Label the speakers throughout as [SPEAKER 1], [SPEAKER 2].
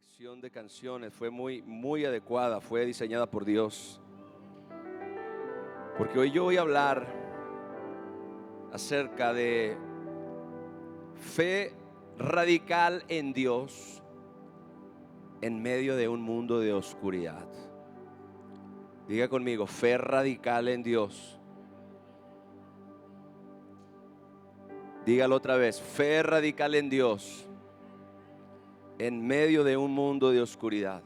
[SPEAKER 1] selección de canciones fue muy adecuada, fue diseñada por Dios. Porque hoy yo voy a hablar acerca de fe radical en Dios en medio de un mundo de oscuridad. Diga conmigo, fe radical en Dios. Dígalo otra vez, fe radical en Dios en medio de un mundo de oscuridad.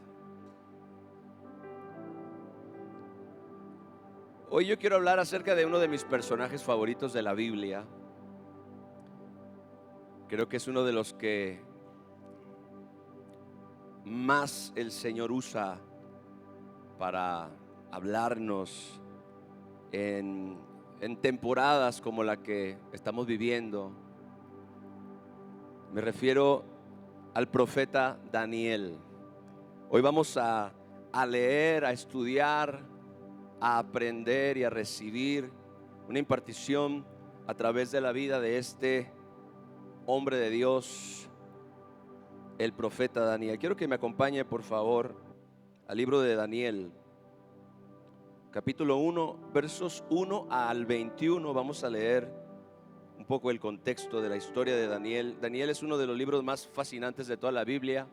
[SPEAKER 1] Hoy yo quiero hablar acerca de uno de mis personajes favoritos de la Biblia. Creo que es uno de los que más el Señor usa para hablarnos en temporadas como la que estamos viviendo. Me refiero al profeta Daniel. Hoy vamos a leer, a estudiar, a aprender y a recibir una impartición a través de la vida de este hombre de Dios, el profeta Daniel. Quiero que me acompañe, por favor, al libro de Daniel, capítulo 1, versos 1 al 21. Vamos a leer un poco el contexto de la historia de Daniel. Daniel es uno de los libros más fascinantes de toda la Biblia.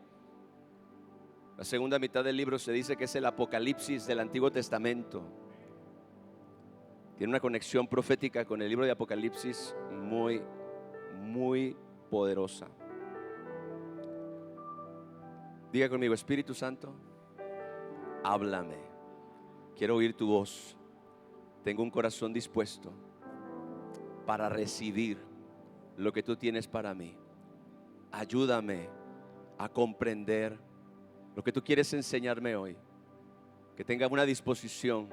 [SPEAKER 1] La segunda mitad del libro se dice que es el Apocalipsis del Antiguo Testamento. Tiene una conexión profética con el libro de Apocalipsis muy poderosa. Diga conmigo, Espíritu Santo, háblame. Quiero oír tu voz. Tengo un corazón dispuesto para recibir lo que tú tienes para mí. Ayúdame a comprender lo que tú quieres enseñarme hoy. Que tenga una disposición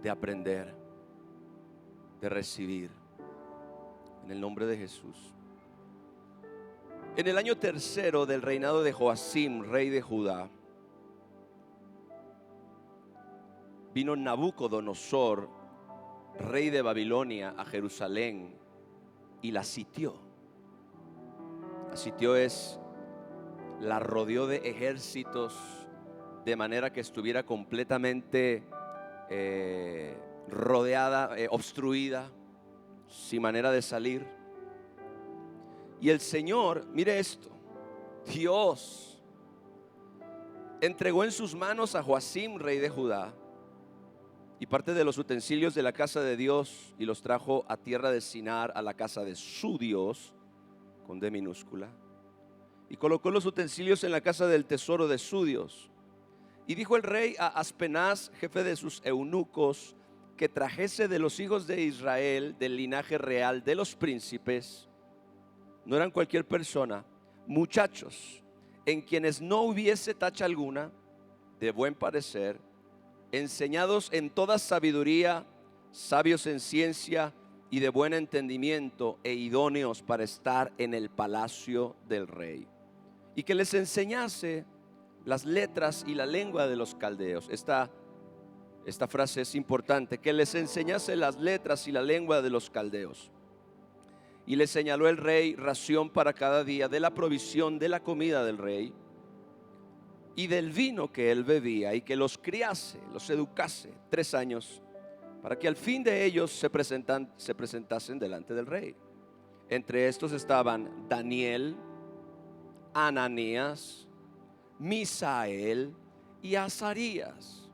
[SPEAKER 1] de aprender, de recibir. En el nombre de Jesús. En el año tercero del reinado de Joacim, rey de Judá, vino Nabucodonosor, rey de Babilonia, a Jerusalén y la sitió. La sitió la rodeó de ejércitos de manera que estuviera completamente rodeada, obstruida, sin manera de salir. Y el Señor, mire esto, Dios entregó en sus manos a Joacim, rey de Judá, y parte de los utensilios de la casa de Dios, y los trajo a tierra de Sinar, a la casa de su Dios, con D minúscula, y colocó los utensilios en la casa del tesoro de su Dios. Y dijo el rey a Aspenaz, jefe de sus eunucos, que trajese de los hijos de Israel, del linaje real de los príncipes, no eran cualquier persona, muchachos en quienes no hubiese tacha alguna, de buen parecer, enseñados en toda sabiduría, sabios en ciencia y de buen entendimiento, e idóneos para estar en el palacio del rey, y que les enseñase las letras y la lengua de los caldeos. Esta frase es importante, que les enseñase las letras y la lengua de los caldeos. Y le señaló el rey ración para cada día de la provisión de la comida del rey y del vino que él bebía, y que los criase, los educase 3 años, para que al fin de ellos se presentasen delante del rey. Entre estos estaban Daniel, Ananías, Misael y Azarías.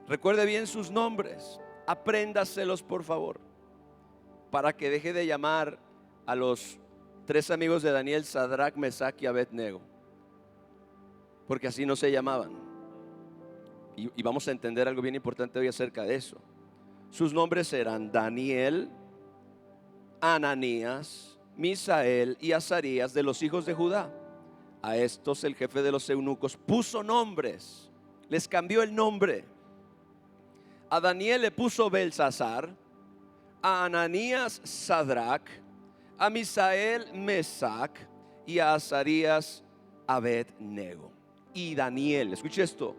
[SPEAKER 1] Recuerde bien sus nombres, apréndaselos por favor, para que deje de llamar a los 3 amigos de Daniel Sadrach, Mesach y Abednego, porque así no se llamaban. Y vamos a entender algo bien importante hoy acerca de eso. Sus nombres eran Daniel, Ananías, Misael y Azarías, de los hijos de Judá. A estos el jefe de los eunucos puso nombres, les cambió el nombre. A Daniel le puso Belsasar, a Ananías Sadrach, a Misael Mesach y a Azarías Abednego. Y Daniel, escuche esto,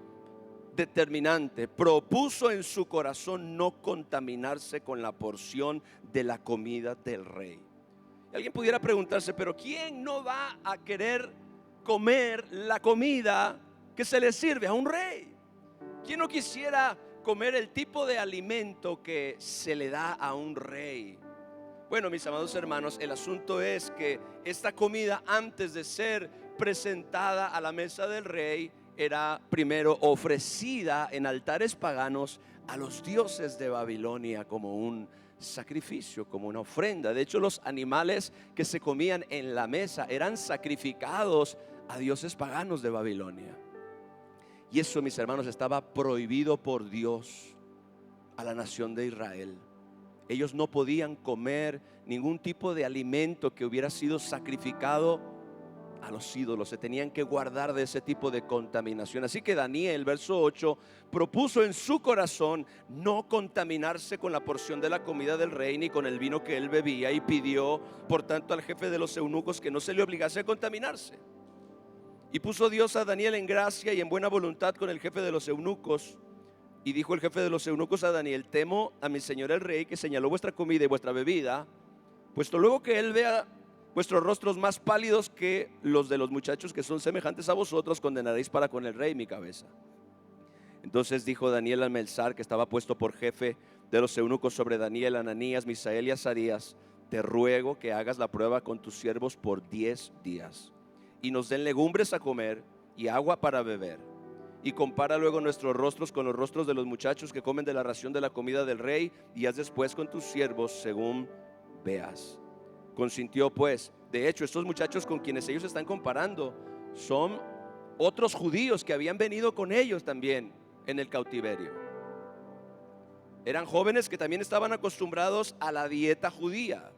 [SPEAKER 1] determinante, propuso en su corazón no contaminarse con la porción de la comida del rey. Y alguien pudiera preguntarse, pero ¿quién no va a querer comer la comida que se le sirve a un rey. ¿Quién no quisiera comer el tipo de alimento que se le da a un rey? Bueno, mis amados hermanos, el asunto es que esta comida, antes de ser presentada a la mesa del rey, era primero ofrecida en altares paganos a los dioses de Babilonia como un sacrificio, como una ofrenda. De hecho, los animales que se comían en la mesa eran sacrificados a dioses paganos de Babilonia. Y eso, mis hermanos, estaba prohibido por Dios a la nación de Israel. Ellos no podían comer ningún tipo de alimento que hubiera sido sacrificado a los ídolos. Se tenían que guardar de ese tipo de contaminación. Así que Daniel, verso 8, propuso en su corazón no contaminarse con la porción de la comida del rey ni con el vino que él bebía, y pidió por tanto al jefe de los eunucos que no se le obligase a contaminarse. Y puso Dios a Daniel en gracia y en buena voluntad con el jefe de los eunucos. Y dijo el jefe de los eunucos a Daniel: temo a mi señor el rey, que señaló vuestra comida y vuestra bebida, puesto luego que él vea vuestros rostros más pálidos que los de los muchachos que son semejantes a vosotros, condenaréis para con el rey mi cabeza. Entonces dijo Daniel al Melzar, que estaba puesto por jefe de los eunucos sobre Daniel, Ananías, Misael y Azarías: te ruego que hagas la prueba con tus siervos por 10 días y nos den legumbres a comer y agua para beber. Y compara luego nuestros rostros con los rostros de los muchachos que comen de la ración de la comida del rey, y haz después con tus siervos según veas. Consintió pues. De hecho, estos muchachos con quienes ellos están comparando son otros judíos que habían venido con ellos también en el cautiverio. Eran jóvenes que también estaban acostumbrados a la dieta judía,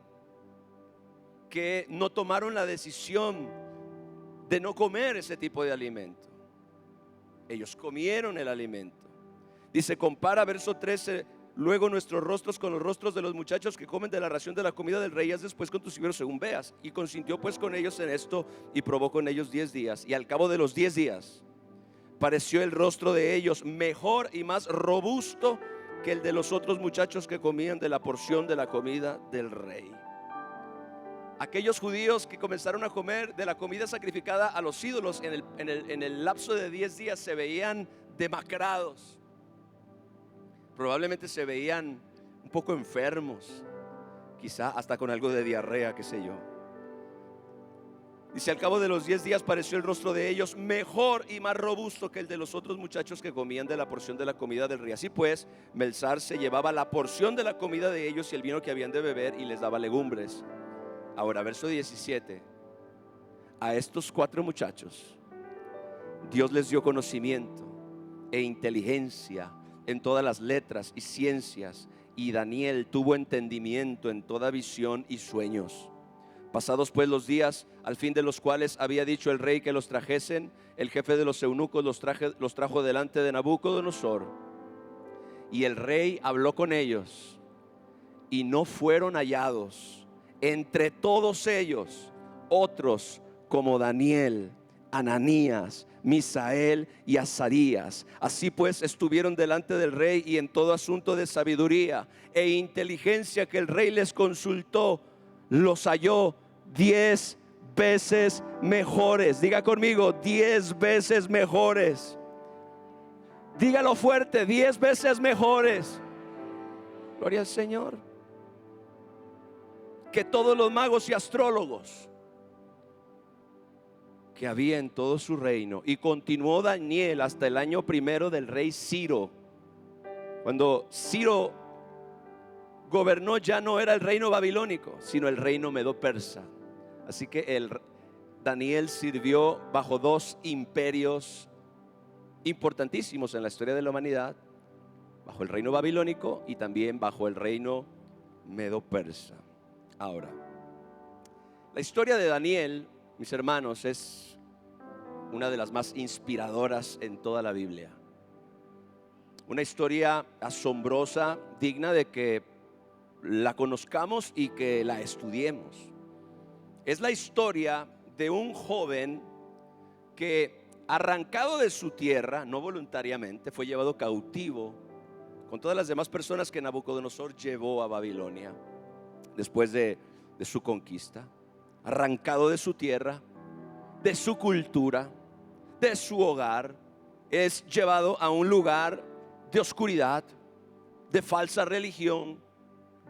[SPEAKER 1] que no tomaron la decisión de no comer ese tipo de alimento. Ellos comieron el alimento. Dice, compara, verso 13, luego nuestros rostros con los rostros de los muchachos que comen de la ración de la comida del rey, haz después con tus siervos según veas. Y consintió pues con ellos en esto, y probó con ellos 10 días. Y al cabo de los 10 días pareció el rostro de ellos mejor y más robusto que el de los otros muchachos que comían de la porción de la comida del rey. Aquellos judíos que comenzaron a comer de la comida sacrificada a los ídolos en el lapso de 10 días se veían demacrados. Probablemente se veían un poco enfermos, quizá hasta con algo de diarrea, qué sé yo. Dice, al cabo de los 10 días pareció el rostro de ellos mejor y más robusto que el de los otros muchachos que comían de la porción de la comida del rey. Así pues, Melzar se llevaba la porción de la comida de ellos y el vino que habían de beber, y les daba legumbres. Ahora, verso 17. A estos 4 muchachos Dios les dio conocimiento e inteligencia en todas las letras y ciencias, y Daniel tuvo entendimiento en toda visión y sueños. Pasados pues los días, al fin de los cuales había dicho el rey que los trajesen, el jefe de los eunucos los trajo delante de Nabucodonosor. Y el rey habló con ellos, y no fueron hallados entre todos ellos otros como Daniel, Ananías, Misael y Azarías. Así pues estuvieron delante del rey, y en todo asunto de sabiduría e inteligencia que el rey les consultó, los halló 10 veces mejores. Diga conmigo, 10 veces mejores. Dígalo fuerte, 10 veces mejores. Gloria al Señor. Que todos los magos y astrólogos que había en todo su reino. Y continuó Daniel hasta el año primero del rey Ciro. Cuando Ciro gobernó, ya no era el reino babilónico, sino el reino medo-persa. Así que Daniel sirvió bajo 2 imperios importantísimos en la historia de la humanidad, bajo el reino babilónico y también bajo el reino medo-persa. Ahora, la historia de Daniel, mis hermanos, es una de las más inspiradoras en toda la Biblia. Una historia asombrosa, digna de que la conozcamos y que la estudiemos. Es la historia de un joven que, arrancado de su tierra, no voluntariamente, fue llevado cautivo con todas las demás personas que Nabucodonosor llevó a Babilonia después de su conquista. Arrancado de su tierra, de su cultura, de su hogar. Es llevado a un lugar de oscuridad, de falsa religión,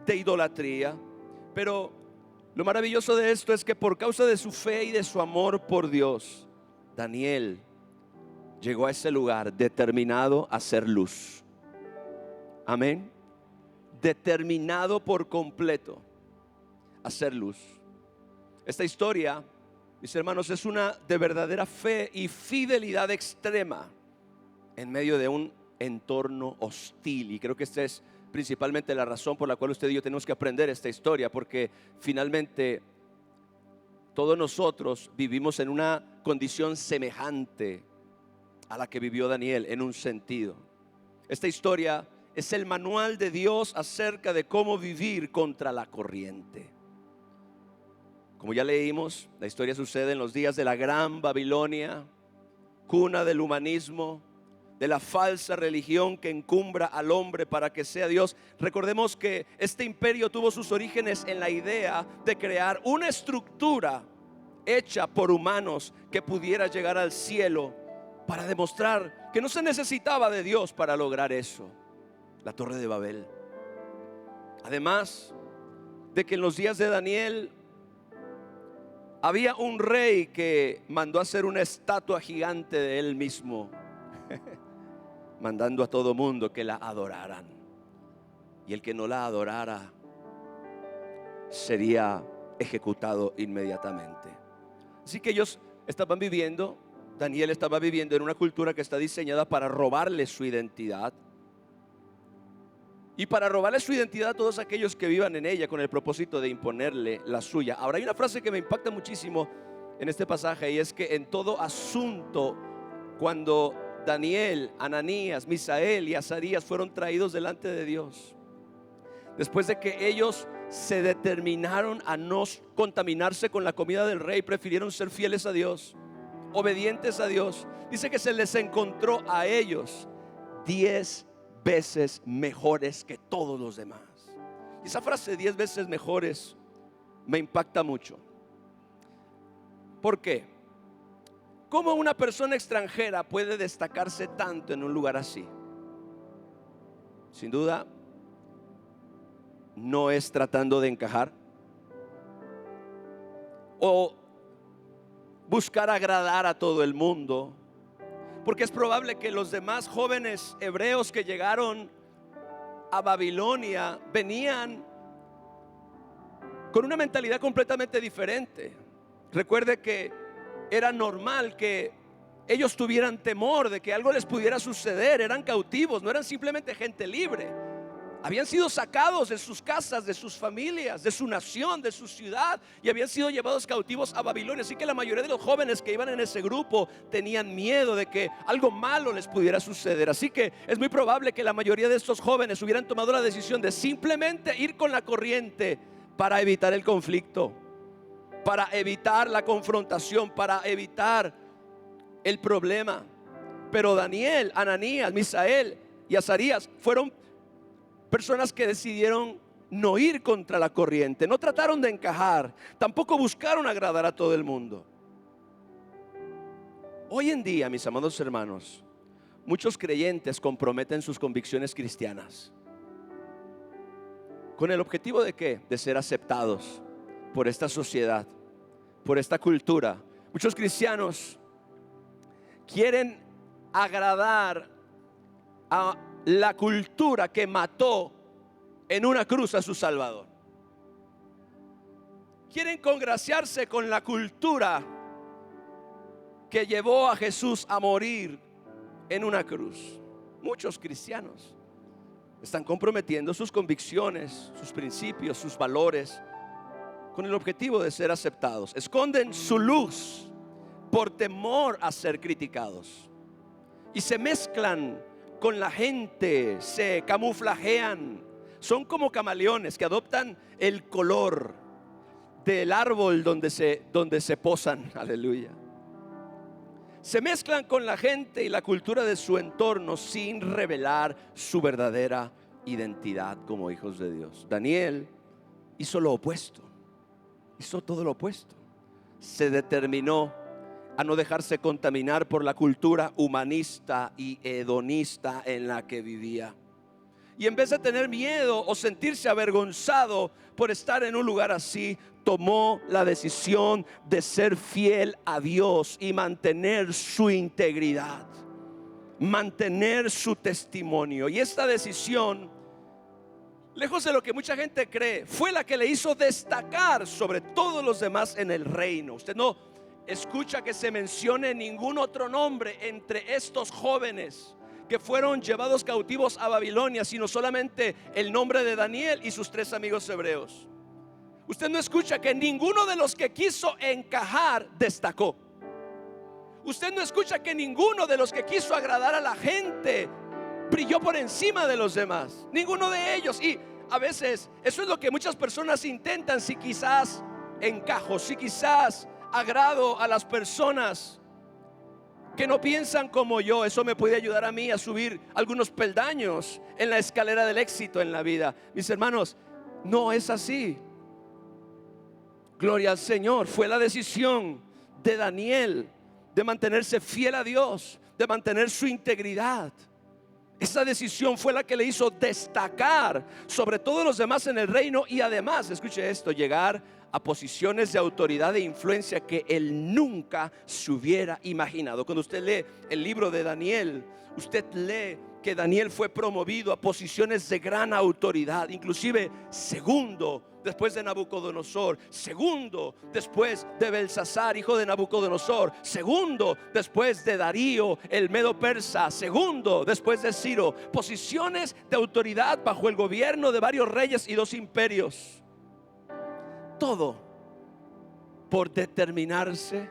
[SPEAKER 1] de idolatría. Pero lo maravilloso de esto es que por causa de su fe y de su amor por Dios, Daniel llegó a ese lugar determinado a ser luz. Amén. Determinado por completo a ser luz. Esta historia, mis hermanos, es una de verdadera fe y fidelidad extrema en medio de un entorno hostil. Y creo que esta es principalmente la razón por la cual usted y yo tenemos que aprender esta historia, porque finalmente todos nosotros vivimos en una condición semejante a la que vivió Daniel en un sentido. Esta historia es el manual de Dios acerca de cómo vivir contra la corriente. Como ya leímos, la historia sucede en los días de la Gran Babilonia, cuna del humanismo, de la falsa religión que encumbra al hombre para que sea Dios. Recordemos que este imperio tuvo sus orígenes en la idea de crear una estructura hecha por humanos que pudiera llegar al cielo, para demostrar que no se necesitaba de Dios para lograr eso. La Torre de Babel. Además de que en los días de Daniel había un rey que mandó hacer una estatua gigante de él mismo, mandando a todo mundo que la adoraran, y el que no la adorara sería ejecutado inmediatamente. Así que Daniel estaba viviendo en una cultura que está diseñada para robarle su identidad, y para robarle su identidad a todos aquellos que vivan en ella, con el propósito de imponerle la suya. Ahora hay una frase que me impacta muchísimo en este pasaje, y es que en todo asunto, cuando Daniel, Ananías, Misael y Azarías fueron traídos delante de Dios, después de que ellos se determinaron a no contaminarse con la comida del rey, prefirieron ser fieles a Dios, obedientes a Dios, dice que se les encontró a ellos 10 veces mejores que todos los demás. Y esa frase 10 veces mejores me impacta mucho. ¿Por qué? ¿Cómo una persona extranjera puede destacarse tanto en un lugar así? Sin duda, no es tratando de encajar o buscar agradar a todo el mundo, porque es probable que los demás jóvenes hebreos que llegaron a Babilonia venían con una mentalidad completamente diferente. Recuerde que era normal que ellos tuvieran temor de que algo les pudiera suceder. Eran cautivos, no eran simplemente gente libre. Habían sido sacados de sus casas, de sus familias, de su nación, de su ciudad, y habían sido llevados cautivos a Babilonia. Así que la mayoría de los jóvenes que iban en ese grupo tenían miedo de que algo malo les pudiera suceder. Así que es muy probable que la mayoría de estos jóvenes hubieran tomado la decisión de simplemente ir con la corriente para evitar el conflicto, para evitar la confrontación, para evitar el problema. Pero Daniel, Ananías, Misael y Azarías fueron personas que decidieron no ir contra la corriente, no trataron de encajar, tampoco buscaron agradar a todo el mundo. Hoy en día, mis amados hermanos, muchos creyentes comprometen sus convicciones cristianas con el objetivo de ¿qué? De ser aceptados por esta sociedad, por esta cultura. Muchos cristianos quieren agradar a la cultura que mató en una cruz a su Salvador. Quieren congraciarse con la cultura que llevó a Jesús a morir en una cruz. Muchos cristianos están comprometiendo sus convicciones, sus principios, sus valores con el objetivo de ser aceptados. Esconden su luz por temor a ser criticados y se mezclan con la gente, se camuflajean. Son como camaleones que adoptan el color del árbol donde se posan. Aleluya. Se mezclan con la gente y la cultura de su entorno sin revelar su verdadera identidad como hijos de Dios. Daniel hizo lo opuesto, hizo todo lo opuesto. Se determinó a no dejarse contaminar por la cultura humanista y hedonista en la que vivía. Y en vez de tener miedo o sentirse avergonzado por estar en un lugar así, tomó la decisión de ser fiel a Dios y mantener su integridad, mantener su testimonio. Y esta decisión, lejos de lo que mucha gente cree, fue la que le hizo destacar sobre todos los demás en el reino. Usted no escucha que se mencione ningún otro nombre entre estos jóvenes que fueron llevados cautivos a Babilonia, sino solamente el nombre de Daniel y sus 3 amigos hebreos. Usted no escucha que ninguno de los que quiso encajar destacó. Usted no escucha que ninguno de los que quiso agradar a la gente brilló por encima de los demás. Ninguno de ellos. Y a veces eso es lo que muchas personas intentan. Si quizás encajo, si quizás agrado a las personas que no piensan como yo, eso me puede ayudar a mí a subir algunos peldaños en la escalera del éxito en la vida. Mis hermanos, no es así. Gloria al Señor. Fue la decisión de Daniel de mantenerse fiel a Dios, de mantener su integridad. Esa decisión fue la que le hizo destacar sobre todos los demás en el reino, y además, escuche esto, llegar a posiciones de autoridad e influencia que él nunca se hubiera imaginado. Cuando usted lee el libro de Daniel, usted lee que Daniel fue promovido a posiciones de gran autoridad, inclusive segundo después de Nabucodonosor, segundo después de Belsasar, hijo de Nabucodonosor, segundo después de Darío, el medo persa, segundo después de Ciro. Posiciones de autoridad bajo el gobierno de varios reyes y 2 imperios. Todo por determinarse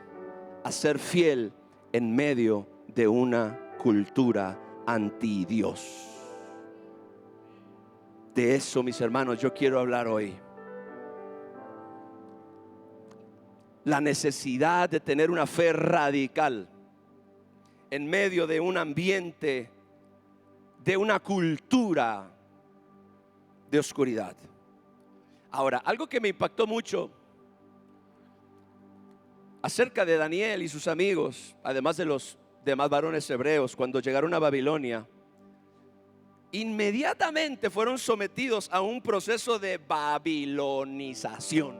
[SPEAKER 1] a ser fiel en medio de una cultura anti Dios. De eso, mis hermanos, yo quiero hablar hoy. La necesidad de tener una fe radical en medio de un ambiente, de una cultura de oscuridad. Ahora, algo que me impactó mucho acerca de Daniel y sus amigos, además de los demás varones hebreos, cuando llegaron a Babilonia, inmediatamente fueron sometidos a un proceso de babilonización.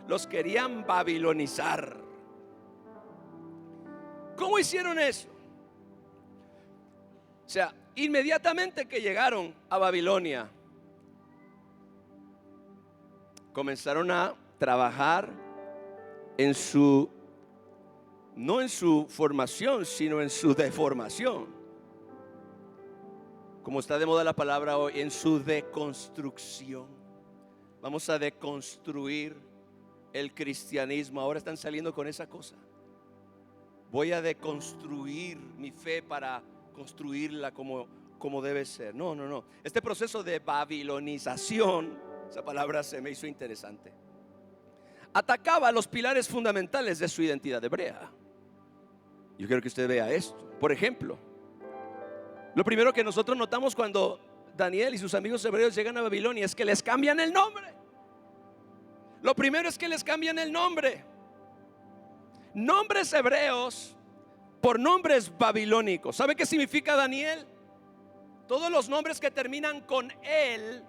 [SPEAKER 1] Los querían babilonizar. ¿Cómo hicieron eso? O sea, inmediatamente que llegaron a Babilonia, comenzaron a trabajar no en su formación, sino en su deformación. Como está de moda la palabra hoy, en su deconstrucción. Vamos a deconstruir el cristianismo. Ahora están saliendo con esa cosa. Voy a deconstruir mi fe para construirla como debe ser. No. Este proceso de babilonización, esa palabra se me hizo interesante, atacaba los pilares fundamentales de su identidad hebrea. Yo quiero que usted vea esto. Por ejemplo, lo primero que nosotros notamos cuando Daniel y sus amigos hebreos llegan a Babilonia es que les cambian el nombre. Lo primero es que les cambian el nombre. Nombres hebreos por nombres babilónicos. ¿Sabe qué significa Daniel? Todos los nombres que terminan con él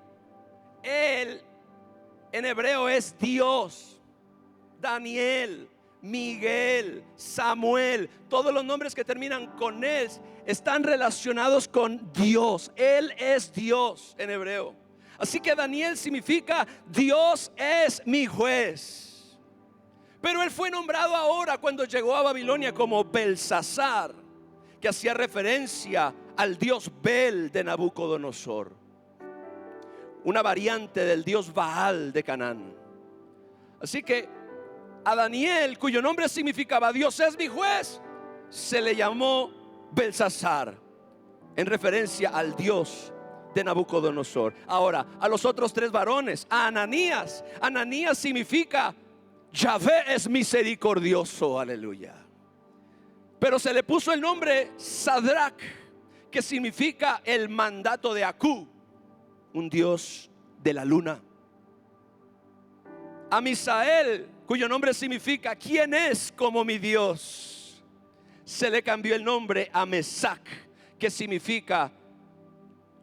[SPEAKER 1] en hebreo es Dios. Daniel, Miguel, Samuel, todos los nombres que terminan con él están relacionados con Dios. Él es Dios en hebreo. Así que Daniel significa Dios es mi juez. Pero él fue nombrado ahora, cuando llegó a Babilonia, como Belsasar, que hacía referencia al dios Bel de Nabucodonosor, una variante del dios Baal de Canaán. Así que a Daniel, cuyo nombre significaba Dios es mi juez, se le llamó Belsasar, en referencia al dios de Nabucodonosor. Ahora, a los otros 3 varones, a Ananías significa Yahvé es misericordioso, aleluya. Pero se le puso el nombre Sadrach, que significa el mandato de Acú, un dios de la luna. A Misael, cuyo nombre significa ¿quién es como mi Dios? Se le cambió el nombre a Mesac, que significa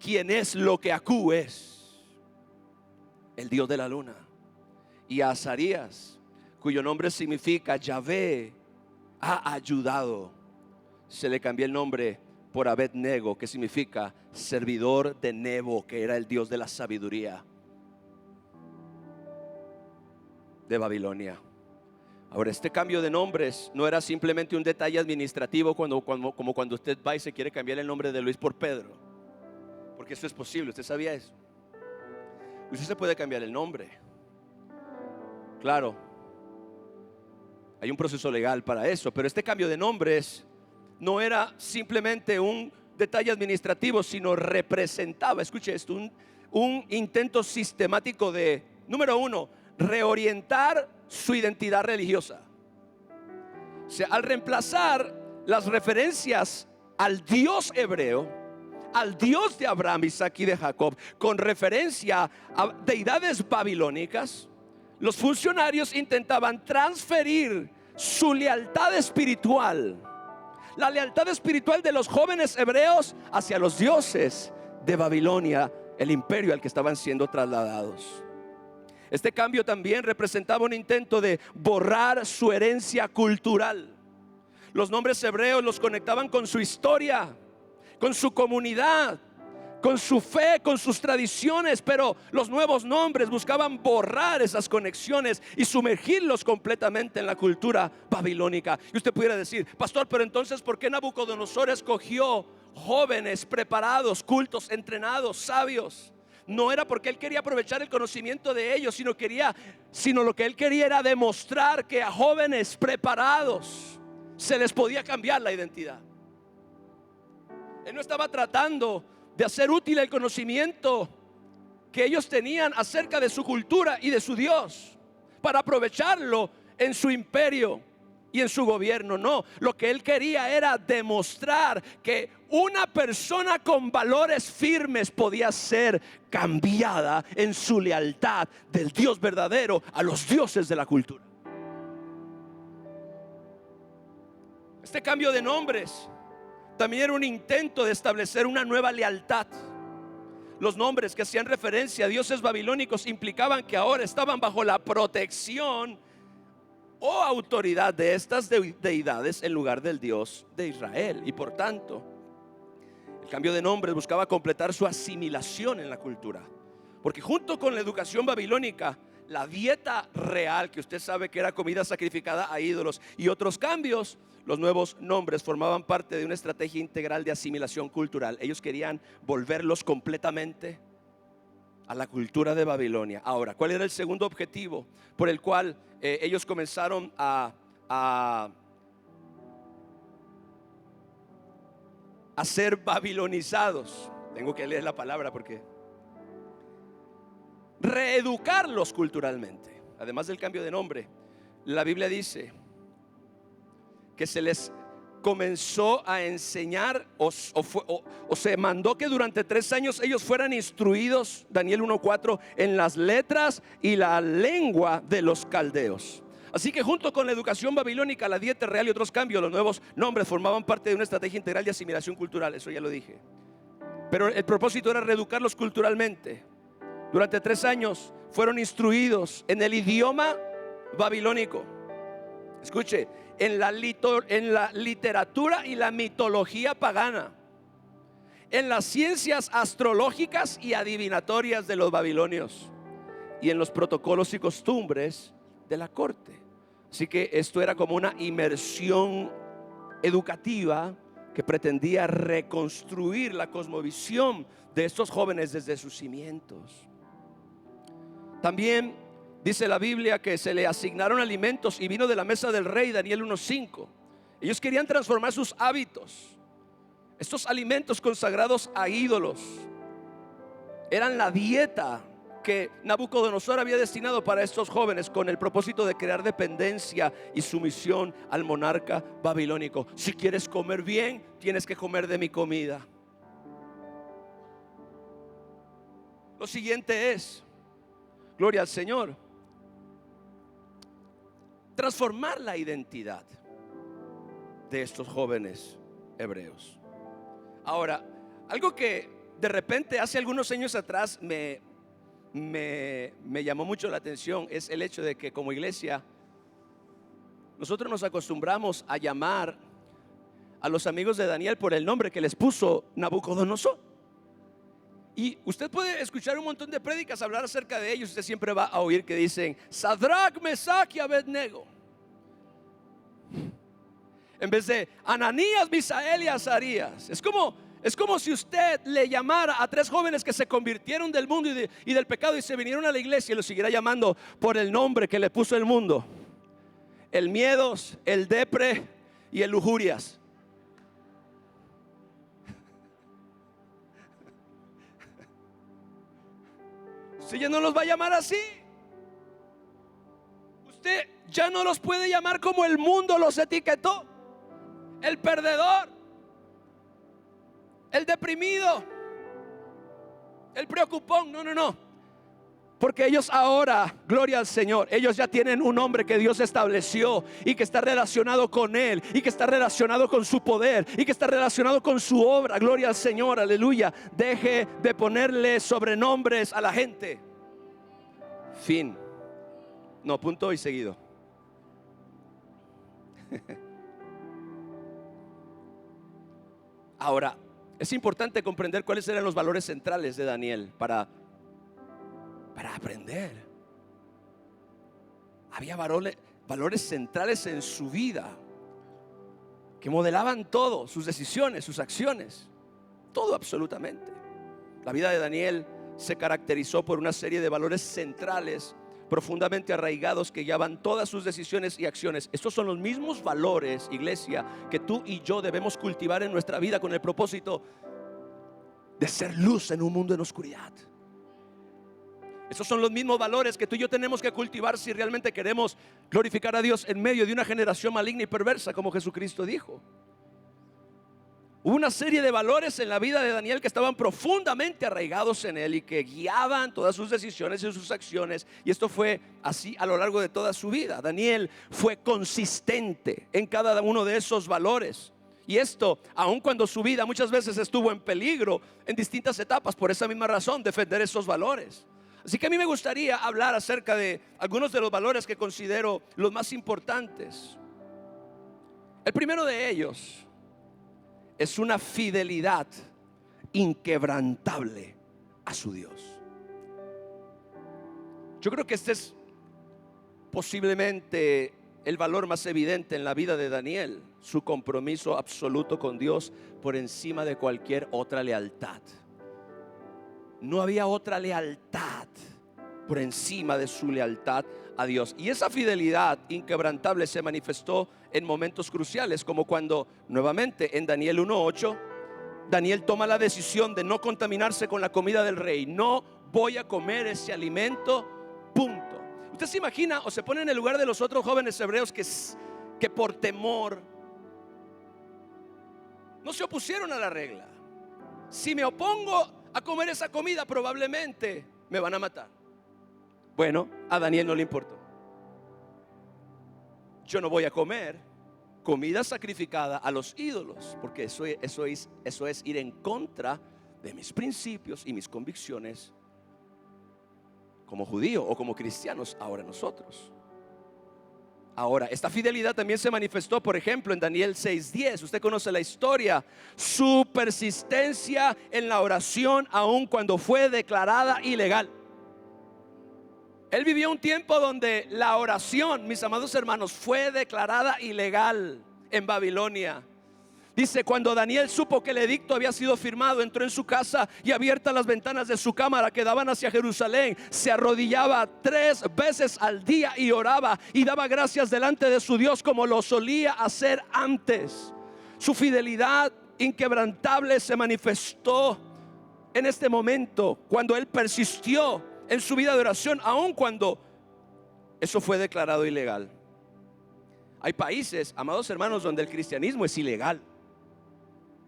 [SPEAKER 1] ¿quién es lo que Acú es? El Dios de la luna. Y a Azarías, cuyo nombre significa Yahvé ha ayudado, se le cambió el nombre por Abed-Nego, que significa servidor de Nebo, que era el Dios de la sabiduría de Babilonia. Ahora, este cambio de nombres no era simplemente un detalle administrativo como cuando usted va y se quiere cambiar el nombre de Luis por Pedro, porque eso es posible. ¿Usted sabía eso? Usted se puede cambiar el nombre, claro, hay un proceso legal para eso, pero este cambio de nombres no era simplemente un detalle administrativo, sino representaba, escuche esto, un intento sistemático de, número uno, reorientar su identidad religiosa. O sea, al reemplazar las referencias al Dios hebreo, al Dios de Abraham, Isaac y de Jacob, con referencia a deidades babilónicas, los funcionarios intentaban transferir su lealtad espiritual, la lealtad espiritual de los jóvenes hebreos, hacia los dioses de Babilonia, el imperio al que estaban siendo trasladados. Este cambio también representaba un intento de borrar su herencia cultural. Los nombres hebreos los conectaban con su historia, con su comunidad, con su fe, con sus tradiciones, pero los nuevos nombres buscaban borrar esas conexiones y sumergirlos completamente en la cultura babilónica. Y usted pudiera decir: pastor, pero entonces ¿por qué Nabucodonosor escogió jóvenes preparados, cultos, entrenados, sabios? No era porque él quería aprovechar el conocimiento de ellos, sino lo que él quería era demostrar que a jóvenes preparados se les podía cambiar la identidad. Él no estaba tratando de hacer útil el conocimiento que ellos tenían acerca de su cultura y de su Dios para aprovecharlo en su imperio y en su gobierno. No, lo que él quería era demostrar que una persona con valores firmes podía ser cambiada en su lealtad del Dios verdadero a los dioses de la cultura. Este cambio de nombres también era un intento de establecer una nueva lealtad. Los nombres que hacían referencia a dioses babilónicos implicaban que ahora estaban bajo la protección o autoridad de estas deidades en lugar del Dios de Israel. Y por tanto, el cambio de nombres buscaba completar su asimilación en la cultura, porque junto con la educación babilónica, la dieta real, que usted sabe que era comida sacrificada a ídolos, y otros cambios, los nuevos nombres formaban parte de una estrategia integral de asimilación cultural. Ellos querían volverlos completamente a la cultura de Babilonia. Ahora, ¿cuál era el segundo objetivo por el cual ellos comenzaron a ser babilonizados? Tengo que leer la palabra porque reeducarlos culturalmente. Además del cambio de nombre, la Biblia dice que se les comenzó a enseñar o se mandó que durante 3 años ellos fueran instruidos, Daniel 1:4, en las letras y la lengua de los caldeos. Así que junto con la educación babilónica, la dieta real y otros cambios, los nuevos nombres formaban parte de una estrategia integral de asimilación cultural. Eso ya lo dije. Pero el propósito era reeducarlos culturalmente. Durante 3 años fueron instruidos en el idioma babilónico. Escuche, en la literatura y la mitología pagana, en las ciencias astrológicas y adivinatorias de los babilonios, y en los protocolos y costumbres de la corte. Así que esto era como una inmersión educativa que pretendía reconstruir la cosmovisión de estos jóvenes desde sus cimientos. También dice la Biblia que se le asignaron alimentos y vino de la mesa del rey, Daniel 1:5. Ellos querían transformar sus hábitos. Estos alimentos consagrados a ídolos eran la dieta que Nabucodonosor había destinado para estos jóvenes, con el propósito de crear dependencia y sumisión al monarca babilónico. Si quieres comer bien, tienes que comer de mi comida. Lo siguiente es, gloria al Señor, transformar la identidad de estos jóvenes hebreos. Ahora, algo que de repente hace algunos años atrás me llamó mucho la atención es el hecho de que como iglesia nosotros nos acostumbramos a llamar a los amigos de Daniel por el nombre que les puso Nabucodonosor. Y usted puede escuchar un montón de prédicas hablar acerca de ellos. Usted siempre va a oír que dicen Sadrach, Mesach y Abednego, en vez de Ananías, Misael y Azarías. Es como si usted le llamara a tres jóvenes que se convirtieron del mundo y del pecado y se vinieron a la iglesia y los siguiera llamando por el nombre que le puso el mundo: el miedos, el depre y el lujurias. Usted ya no los va a llamar así. Usted ya no los puede llamar como el mundo los etiquetó: el perdedor, el deprimido, el preocupón. No. Porque ellos ahora, gloria al Señor, ellos ya tienen un nombre que Dios estableció y que está relacionado con Él, y que está relacionado con su poder, y que está relacionado con su obra. Gloria al Señor, aleluya. Deje de ponerle sobrenombres a la gente. Fin. No, punto y seguido. Ahora, es importante comprender cuáles eran los valores centrales de Daniel para aprender. Había valores centrales en su vida que modelaban todo: sus decisiones, sus acciones, todo absolutamente. La vida de Daniel se caracterizó por una serie de valores centrales profundamente arraigados que guiaban todas sus decisiones y acciones. Estos son los mismos valores, iglesia, que tú y yo debemos cultivar en nuestra vida con el propósito de ser luz en un mundo en oscuridad. Esos son los mismos valores que tú y yo tenemos que cultivar si realmente queremos glorificar a Dios en medio de una generación maligna y perversa, como Jesucristo dijo. Hubo una serie de valores en la vida de Daniel que estaban profundamente arraigados en él y que guiaban todas sus decisiones y sus acciones. Y esto fue así a lo largo de toda su vida. Daniel fue consistente en cada uno de esos valores. Y esto, aun cuando su vida muchas veces estuvo en peligro en distintas etapas, por esa misma razón, defender esos valores. Así que a mí me gustaría hablar acerca de algunos de los valores que considero los más importantes. El primero de ellos es una fidelidad inquebrantable a su Dios. Yo creo que este es posiblemente el valor más evidente en la vida de Daniel: su compromiso absoluto con Dios por encima de cualquier otra lealtad. No había otra lealtad por encima de su lealtad a Dios. Y esa fidelidad inquebrantable se manifestó en momentos cruciales, como cuando nuevamente en Daniel 1:8 Daniel toma la decisión de no contaminarse con la comida del rey. No voy a comer ese alimento, punto. Usted se imagina o se pone en el lugar de los otros jóvenes hebreos que por temor no se opusieron a la regla. Si me opongo a comer esa comida, probablemente me van a matar. Bueno, a Daniel no le importó. Yo no voy a comer comida sacrificada a los ídolos, porque eso es ir en contra de mis principios y mis convicciones como judío o como cristianos ahora nosotros. Ahora, esta fidelidad también se manifestó, por ejemplo, en Daniel 6:10. Usted conoce la historia. Su persistencia en la oración aun cuando fue declarada ilegal. Él vivió un tiempo donde la oración, mis amados hermanos, fue declarada ilegal en Babilonia. Dice: cuando Daniel supo que el edicto había sido firmado, entró en su casa y, abiertas las ventanas de su cámara que daban hacia Jerusalén, se arrodillaba 3 veces al día y oraba y daba gracias delante de su Dios como lo solía hacer antes. Su fidelidad inquebrantable se manifestó en este momento cuando él persistió en su vida de oración, aun cuando eso fue declarado ilegal. Hay países, amados hermanos, donde el cristianismo es ilegal,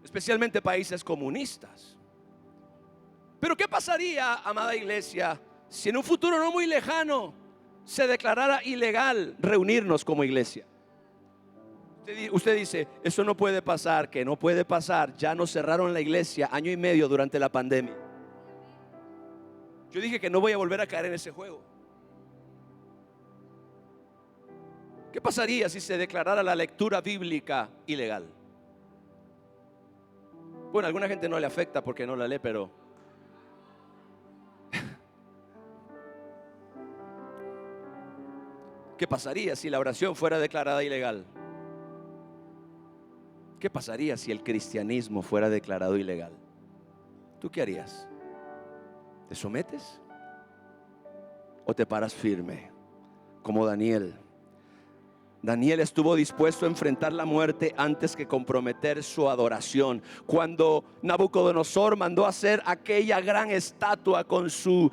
[SPEAKER 1] especialmente países comunistas. Pero ¿qué pasaría, amada iglesia, si en un futuro no muy lejano se declarara ilegal reunirnos como iglesia. Usted dice, eso no puede pasar, que no puede pasar. Ya nos cerraron la iglesia año y medio durante la pandemia. Yo dije que no voy a volver a caer en ese juego. ¿Qué pasaría si se declarara la lectura bíblica ilegal? Bueno, a alguna gente no le afecta porque no la lee, pero ¿qué pasaría si la oración fuera declarada ilegal? ¿Qué pasaría si el cristianismo fuera declarado ilegal? ¿Tú qué harías? ¿Te sometes? ¿O te paras firme? Como Daniel. Daniel estuvo dispuesto a enfrentar la muerte antes que comprometer su adoración. Cuando Nabucodonosor mandó hacer aquella gran estatua con su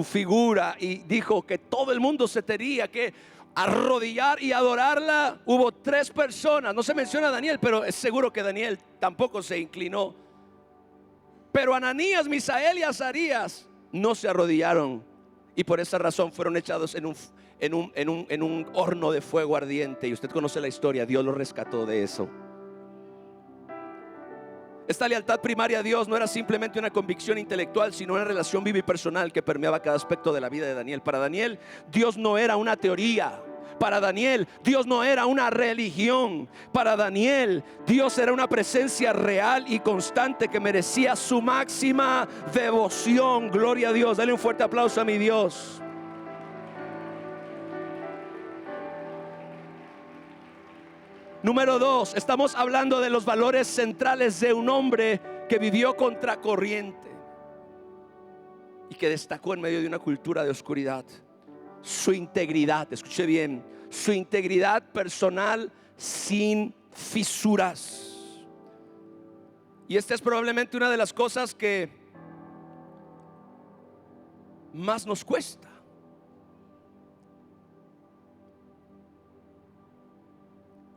[SPEAKER 1] figura y dijo que todo el mundo se tenía que arrodillar y adorarla, hubo 3 personas. No se menciona a Daniel, pero es seguro que Daniel tampoco se inclinó. Pero Ananías, Misael y Azarías no se arrodillaron, y por esa razón fueron echados en un horno de fuego ardiente. Y usted conoce la historia, Dios los rescató de eso. Esta lealtad primaria a Dios no era simplemente una convicción intelectual, sino una relación viva y personal que permeaba cada aspecto de la vida de Daniel. Para Daniel, Dios no era una teoría. Para Daniel, Dios no era una religión. Para Daniel, Dios era una presencia real y constante que merecía su máxima devoción. Gloria a Dios. Dale un fuerte aplauso a mi Dios. Número 2, estamos hablando de los valores centrales de un hombre que vivió contracorriente y que destacó en medio de una cultura de oscuridad. Su integridad, escuche bien, su integridad personal sin fisuras. Y esta es probablemente una de las cosas que más nos cuesta.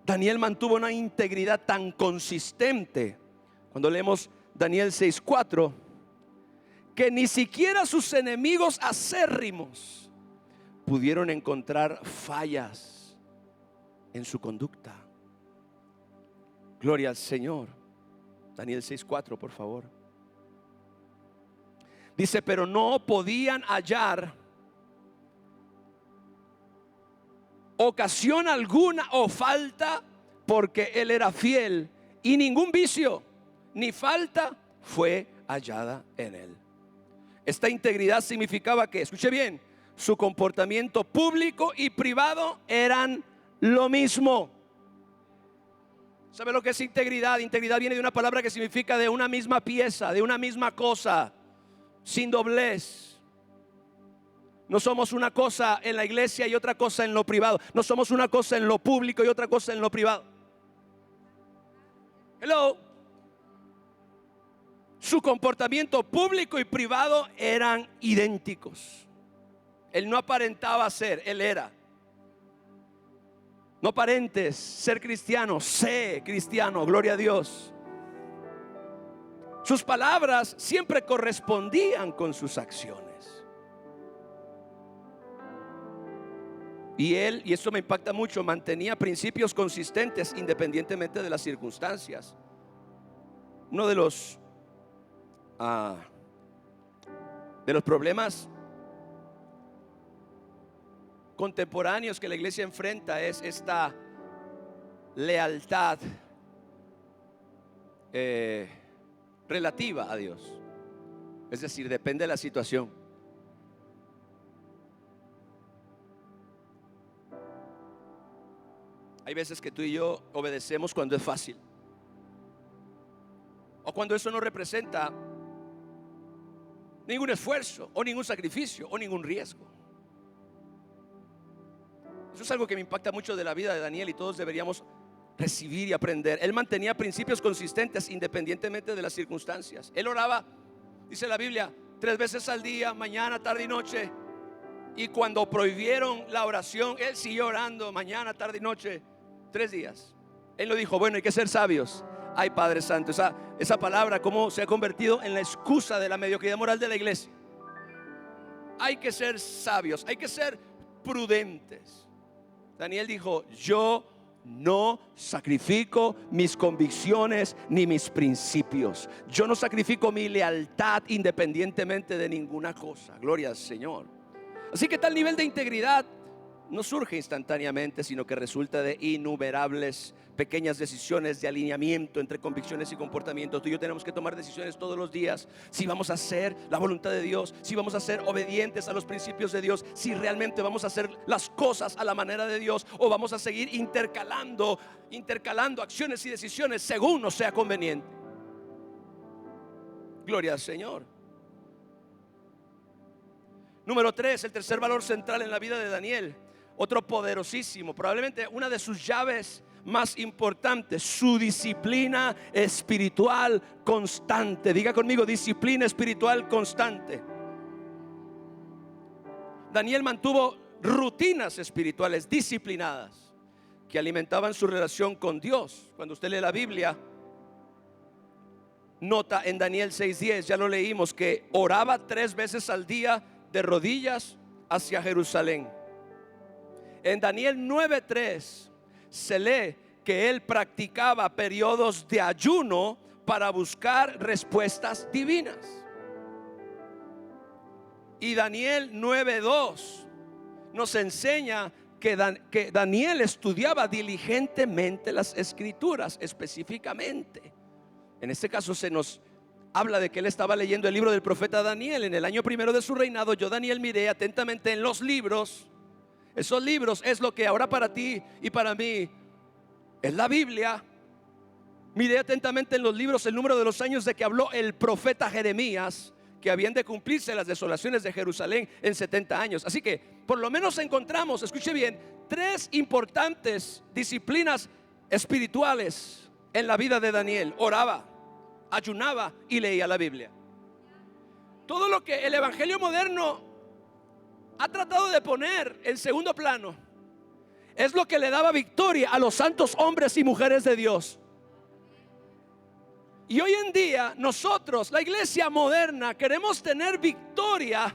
[SPEAKER 1] Daniel mantuvo una integridad tan consistente, cuando leemos Daniel 6:4, que ni siquiera sus enemigos acérrimos pudieron encontrar fallas en su conducta. Gloria al Señor. Daniel 6:4, por favor. Dice, pero no podían hallar ocasión alguna o falta, porque él era fiel, y ningún vicio ni falta fue hallada en él. Esta integridad significaba que, escuche bien, su comportamiento público y privado eran lo mismo. ¿Sabe lo que es integridad? Integridad viene de una palabra que significa de una misma pieza, de una misma cosa, sin doblez. No somos una cosa en la iglesia y otra cosa en lo privado. No somos una cosa en lo público y otra cosa en lo privado. Hello. Su comportamiento público y privado eran idénticos. Él no aparentaba ser, él era. No aparentes ser cristiano, sé cristiano, gloria a Dios. Sus palabras siempre correspondían con sus acciones. Y él, y esto me impacta mucho, mantenía principios consistentes independientemente de las circunstancias. Uno de los problemas contemporáneos que la iglesia enfrenta es esta lealtad relativa a Dios. Es decir, depende de la situación. Hay veces que tú y yo obedecemos cuando es fácil, o cuando eso no representa ningún esfuerzo, o ningún sacrificio, o ningún riesgo. Eso es algo que me impacta mucho de la vida de Daniel, y todos deberíamos recibir y aprender. Él mantenía principios consistentes independientemente de las circunstancias. Él oraba, dice la Biblia, 3 veces al día, mañana, tarde y noche. Y cuando prohibieron la oración, él siguió orando mañana, tarde y noche, 3 días. Él no dijo, bueno, hay que ser sabios. Ay, Padre Santo, esa palabra cómo se ha convertido en la excusa de la mediocridad moral de la iglesia. Hay que ser sabios, hay que ser prudentes. Daniel dijo: yo no sacrifico mis convicciones ni mis principios. Yo no sacrifico mi lealtad independientemente de ninguna cosa. Gloria al Señor. Así que tal nivel de integridad no surge instantáneamente, sino que resulta de innumerables pequeñas decisiones de alineamiento entre convicciones y comportamientos. Tú y yo tenemos que tomar decisiones todos los días: si vamos a hacer la voluntad de Dios, si vamos a ser obedientes a los principios de Dios, si realmente vamos a hacer las cosas a la manera de Dios, o vamos a seguir intercalando acciones y decisiones según nos sea conveniente. Gloria al Señor. Número 3, el tercer valor central en la vida de Daniel, otro poderosísimo, probablemente una de sus llaves más importantes: su disciplina espiritual constante. Diga conmigo: disciplina espiritual constante. Daniel mantuvo rutinas espirituales disciplinadas que alimentaban su relación con Dios. Cuando usted lee la Biblia, nota en Daniel 6:10, ya lo leímos, que oraba 3 veces al día de rodillas hacia Jerusalén. En Daniel 9:3 se lee que él practicaba periodos de ayuno para buscar respuestas divinas. Y Daniel 9:2 nos enseña que Daniel estudiaba diligentemente las escrituras, específicamente. En este caso se nos habla de que él estaba leyendo el libro del profeta Daniel. En el año primero de su reinado, yo, Daniel, miré atentamente en los libros. Esos libros es lo que ahora para ti y para mí es la Biblia. Miré atentamente en los libros el número de los años de que habló el profeta Jeremías, que habían de cumplirse las desolaciones de Jerusalén en 70 años. Así que por lo menos encontramos, escuche bien, 3 importantes disciplinas espirituales en la vida de Daniel: oraba, ayunaba y leía la Biblia. Todo lo que el evangelio moderno ha tratado de poner en segundo plano es lo que le daba victoria a los santos hombres y mujeres de Dios. Y hoy en día nosotros, la iglesia moderna, queremos tener victoria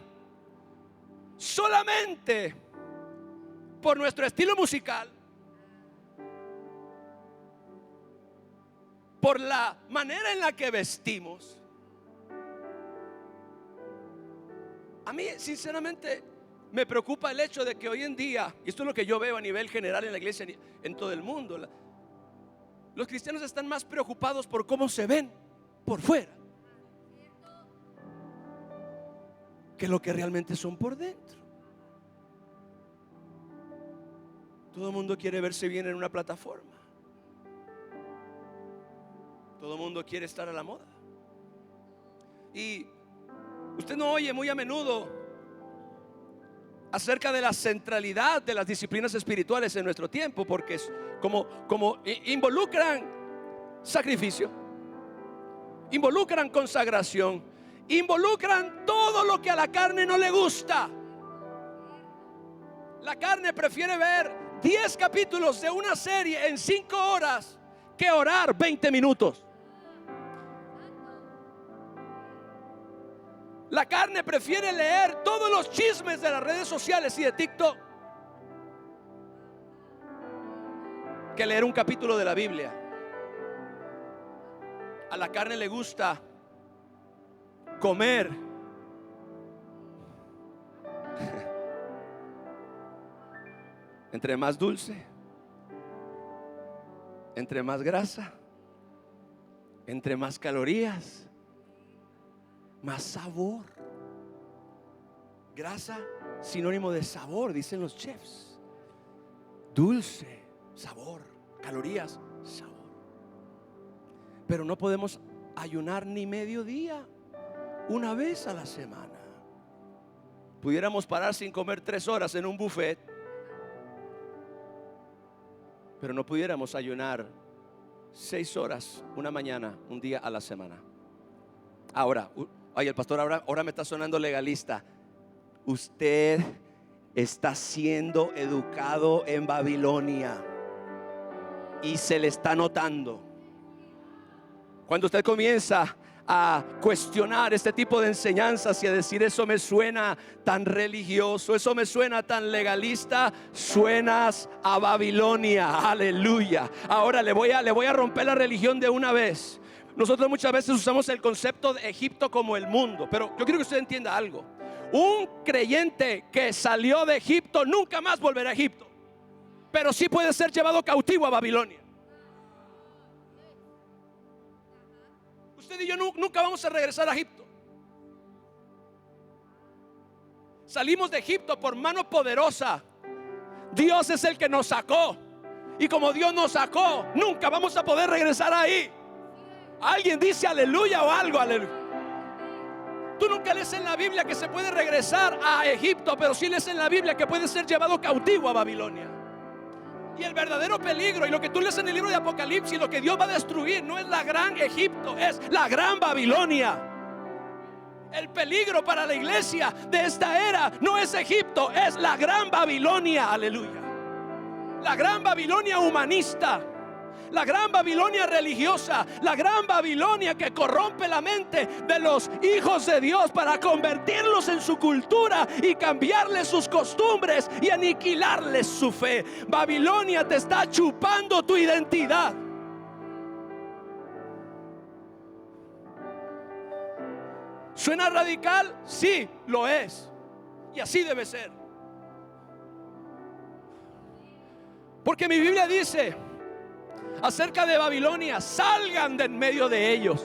[SPEAKER 1] solamente por nuestro estilo musical, por la manera en la que vestimos. A mí, sinceramente, me preocupa el hecho de que hoy en día, y esto es lo que yo veo a nivel general en la iglesia en todo el mundo, los cristianos están más preocupados por cómo se ven por fuera que lo que realmente son por dentro. Todo el mundo quiere verse bien en una plataforma. Todo el mundo quiere estar a la moda. Y usted no oye muy a menudo acerca de la centralidad de las disciplinas espirituales en nuestro tiempo, porque es como involucran sacrificio, involucran consagración, involucran todo lo que a la carne no le gusta. La carne prefiere ver 10 capítulos de una serie en 5 horas que orar 20 minutos. La carne prefiere leer todos los chismes de las redes sociales y de TikTok que leer un capítulo de la Biblia. A la carne le gusta comer entre más dulce, entre más grasa, entre más calorías, más sabor. Grasa, sinónimo de sabor, dicen los chefs. Dulce, sabor. Calorías, sabor. Pero no podemos ayunar ni mediodía, una vez a la semana. Pudiéramos parar sin comer 3 horas en un buffet, pero no pudiéramos ayunar 6 horas una mañana, un día a la semana. Ahora, ay, el pastor ahora me está sonando legalista. Usted está siendo educado en Babilonia y se le está notando. Cuando usted comienza a cuestionar este tipo de enseñanzas y a decir: eso me suena tan religioso, eso me suena tan legalista. Suenas a Babilonia, aleluya. Ahora le voy a romper la religión de una vez. Nosotros muchas veces usamos el concepto de Egipto como el mundo, pero yo quiero que usted entienda algo. Un creyente que salió de Egipto nunca más volverá a Egipto, pero sí puede ser llevado cautivo a Babilonia. Usted y yo nunca vamos a regresar a Egipto. Salimos de Egipto por mano poderosa. Dios es el que nos sacó, y como Dios nos sacó, nunca vamos a poder regresar ahí. ¿Alguien dice aleluya o algo? Aleluya. Tú nunca lees en la Biblia que se puede regresar a Egipto, pero sí lees en la Biblia que puede ser llevado cautivo a Babilonia. Y el verdadero peligro, y lo que tú lees en el libro de Apocalipsis, lo que Dios va a destruir, no es la gran Egipto, es la gran Babilonia. El peligro para la iglesia de esta era no es Egipto, es la gran Babilonia. Aleluya. La gran Babilonia humanista, la gran Babilonia religiosa, la gran Babilonia que corrompe la mente de los hijos de Dios para convertirlos en su cultura y cambiarles sus costumbres y aniquilarles su fe. Babilonia te está chupando tu identidad. ¿Suena radical? Sí, lo es. Y así debe ser. Porque mi Biblia dice acerca de Babilonia: salgan de en medio de ellos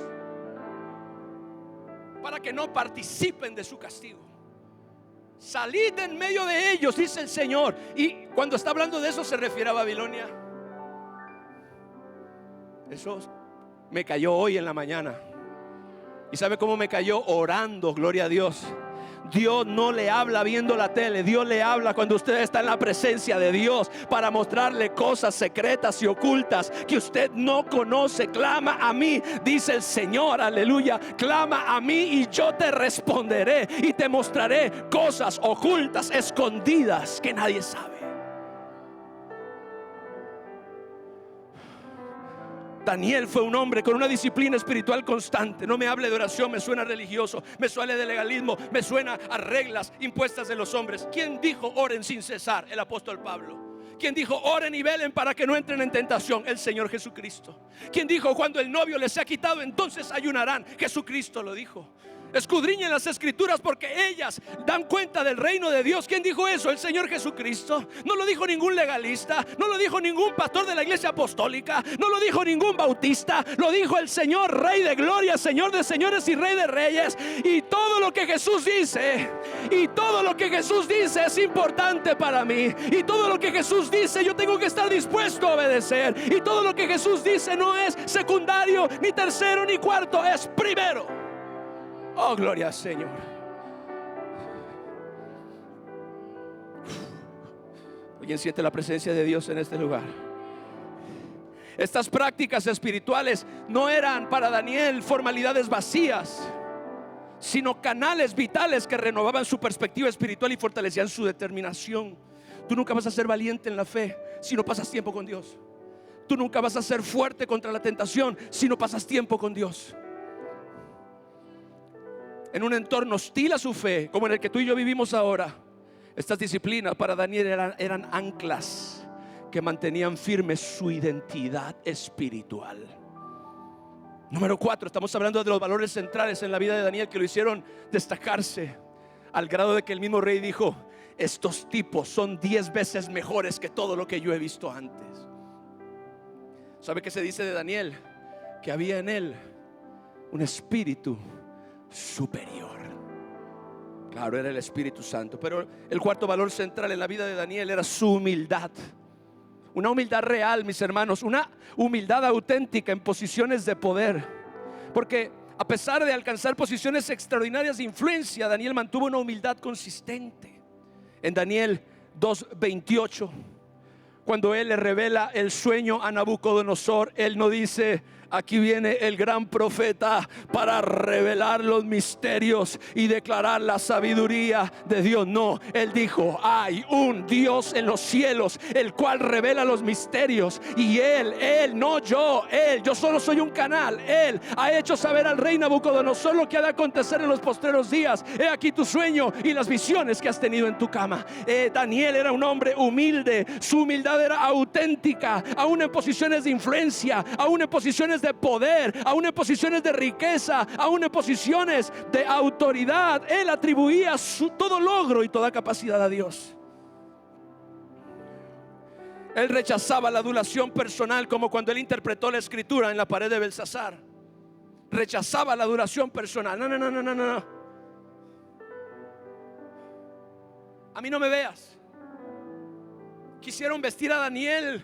[SPEAKER 1] para que no participen de su castigo. Salid de en medio de ellos, dice el Señor. Y cuando está hablando de eso se refiere a Babilonia. Eso me cayó hoy en la mañana. ¿Y sabe cómo me cayó? Orando, gloria a Dios. Dios no le habla viendo la tele. Dios le habla cuando usted está en la presencia de Dios, para mostrarle cosas secretas y ocultas que usted no conoce. Clama a mí, dice el Señor, aleluya. Clama a mí y yo te responderé y te mostraré cosas ocultas, escondidas, que nadie sabe. Daniel fue un hombre con una disciplina espiritual constante. No me hable de oración, me suena religioso, me suena de legalismo, me suena a reglas impuestas de los hombres. ¿Quién dijo oren sin cesar? El apóstol Pablo. ¿Quién dijo oren y velen para que no entren en tentación? El Señor Jesucristo. ¿Quién dijo cuando el novio les ha quitado entonces ayunarán? Jesucristo lo dijo. Escudriñen las escrituras porque ellas dan cuenta del reino de Dios. ¿Quién dijo eso? El Señor Jesucristo. No lo dijo ningún legalista, no lo dijo ningún pastor de la iglesia apostólica, no lo dijo ningún bautista. Lo dijo el Señor, Rey de gloria, Señor de señores y Rey de reyes. Y todo lo que Jesús dice, y todo lo que Jesús dice es importante para mí. Y todo lo que Jesús dice yo tengo que estar dispuesto a obedecer. Y todo lo que Jesús dice no es secundario, ni tercero, ni cuarto, es primero. Oh, gloria al Señor. ¿Alguien siente la presencia de Dios en este lugar? Estas prácticas espirituales no eran para Daniel formalidades vacías, sino canales vitales que renovaban su perspectiva espiritual y fortalecían su determinación. Tú nunca vas a ser valiente en la fe si no pasas tiempo con Dios. Tú nunca vas a ser fuerte contra la tentación si no pasas tiempo con Dios. En un entorno hostil a su fe, como en el que tú y yo vivimos ahora, estas disciplinas para Daniel eran anclas que mantenían firme su identidad espiritual. Número 4, estamos hablando de los valores centrales en la vida de Daniel que lo hicieron destacarse, al grado de que el mismo rey dijo: estos tipos son 10 veces mejores que todo lo que yo he visto antes. ¿Sabe qué se dice de Daniel? Que había en él un espíritu superior. Claro, era el Espíritu Santo. Pero el cuarto valor central en la vida de Daniel era su humildad. Una humildad real, mis hermanos. Una humildad auténtica en posiciones de poder. Porque a pesar de alcanzar posiciones extraordinarias de influencia, Daniel mantuvo una humildad consistente. En Daniel 2:28, cuando él le revela el sueño a Nabucodonosor, él no dice: aquí viene el gran profeta para revelar los misterios y declarar la sabiduría de Dios. No, él dijo: hay un Dios en los cielos, el cual revela los misterios. Y él, no yo, yo solo soy un canal. Él ha hecho saber al rey Nabucodonosor lo que ha de acontecer en los postreros días. He aquí tu sueño y las visiones que has tenido en tu cama. Daniel era un hombre humilde. Su humildad era auténtica, aún en posiciones de influencia, aún en posiciones de poder, aún en posiciones de riqueza, aún en posiciones de autoridad. Él atribuía todo logro y toda capacidad a Dios. Él rechazaba la adulación personal, como cuando él interpretó la escritura en la pared de Belsasar. Rechazaba la adulación personal. No. A mí no me veas. Quisieron vestir a Daniel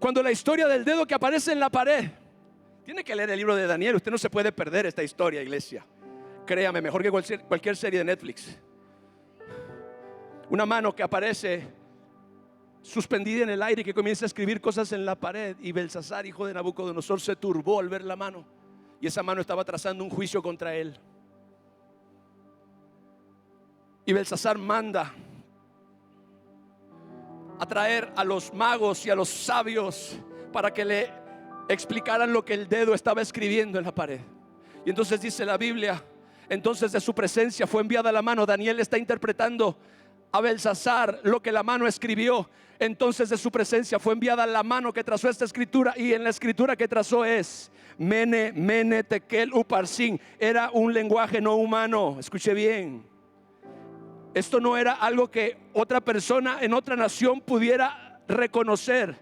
[SPEAKER 1] cuando la historia del dedo que aparece en la pared. Tiene que leer el libro de Daniel. Usted no se puede perder esta historia, iglesia. Créame, mejor que cualquier serie de Netflix. Una mano que aparece suspendida en el aire y que comienza a escribir cosas en la pared. Y Belsasar, hijo de Nabucodonosor, se turbó al ver la mano. Y esa mano estaba trazando un juicio contra él. Y Belsasar manda a traer a los magos y a los sabios para que le explicaran lo que el dedo estaba escribiendo en la pared. Y entonces dice la Biblia: entonces de su presencia fue enviada la mano. Daniel está interpretando a Belsasar lo que la mano escribió. Entonces de su presencia fue enviada la mano que trazó esta escritura. Y en la escritura que trazó es Mene, Mene, Tekel, Uparsin. Era un lenguaje no humano. Escuche bien. Esto no era algo que otra persona en otra nación pudiera reconocer.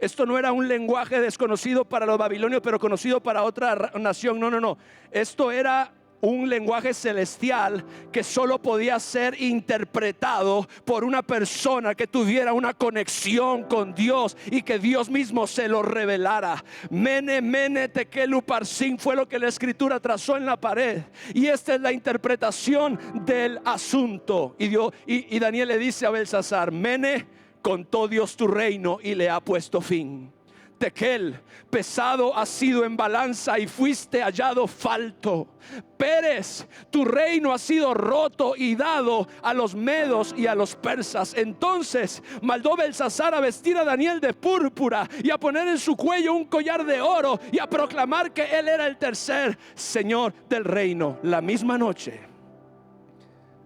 [SPEAKER 1] Esto no era un lenguaje desconocido para los babilonios, pero conocido para otra nación. No. Esto era un lenguaje celestial que solo podía ser interpretado por una persona que tuviera una conexión con Dios y que Dios mismo se lo revelara. Mene, Mene, Tekel, Uparsin fue lo que la escritura trazó en la pared. Y esta es la interpretación del asunto. Y Daniel le dice a Belsasar: Mene, contó Dios tu reino y le ha puesto fin. Tekel, pesado has sido en balanza y fuiste hallado falto. Pérez, tu reino ha sido roto y dado a los medos y a los persas. Entonces mandó Belsasar a vestir a Daniel de púrpura y a poner en su cuello un collar de oro y a proclamar que él era el tercer señor del reino. La misma noche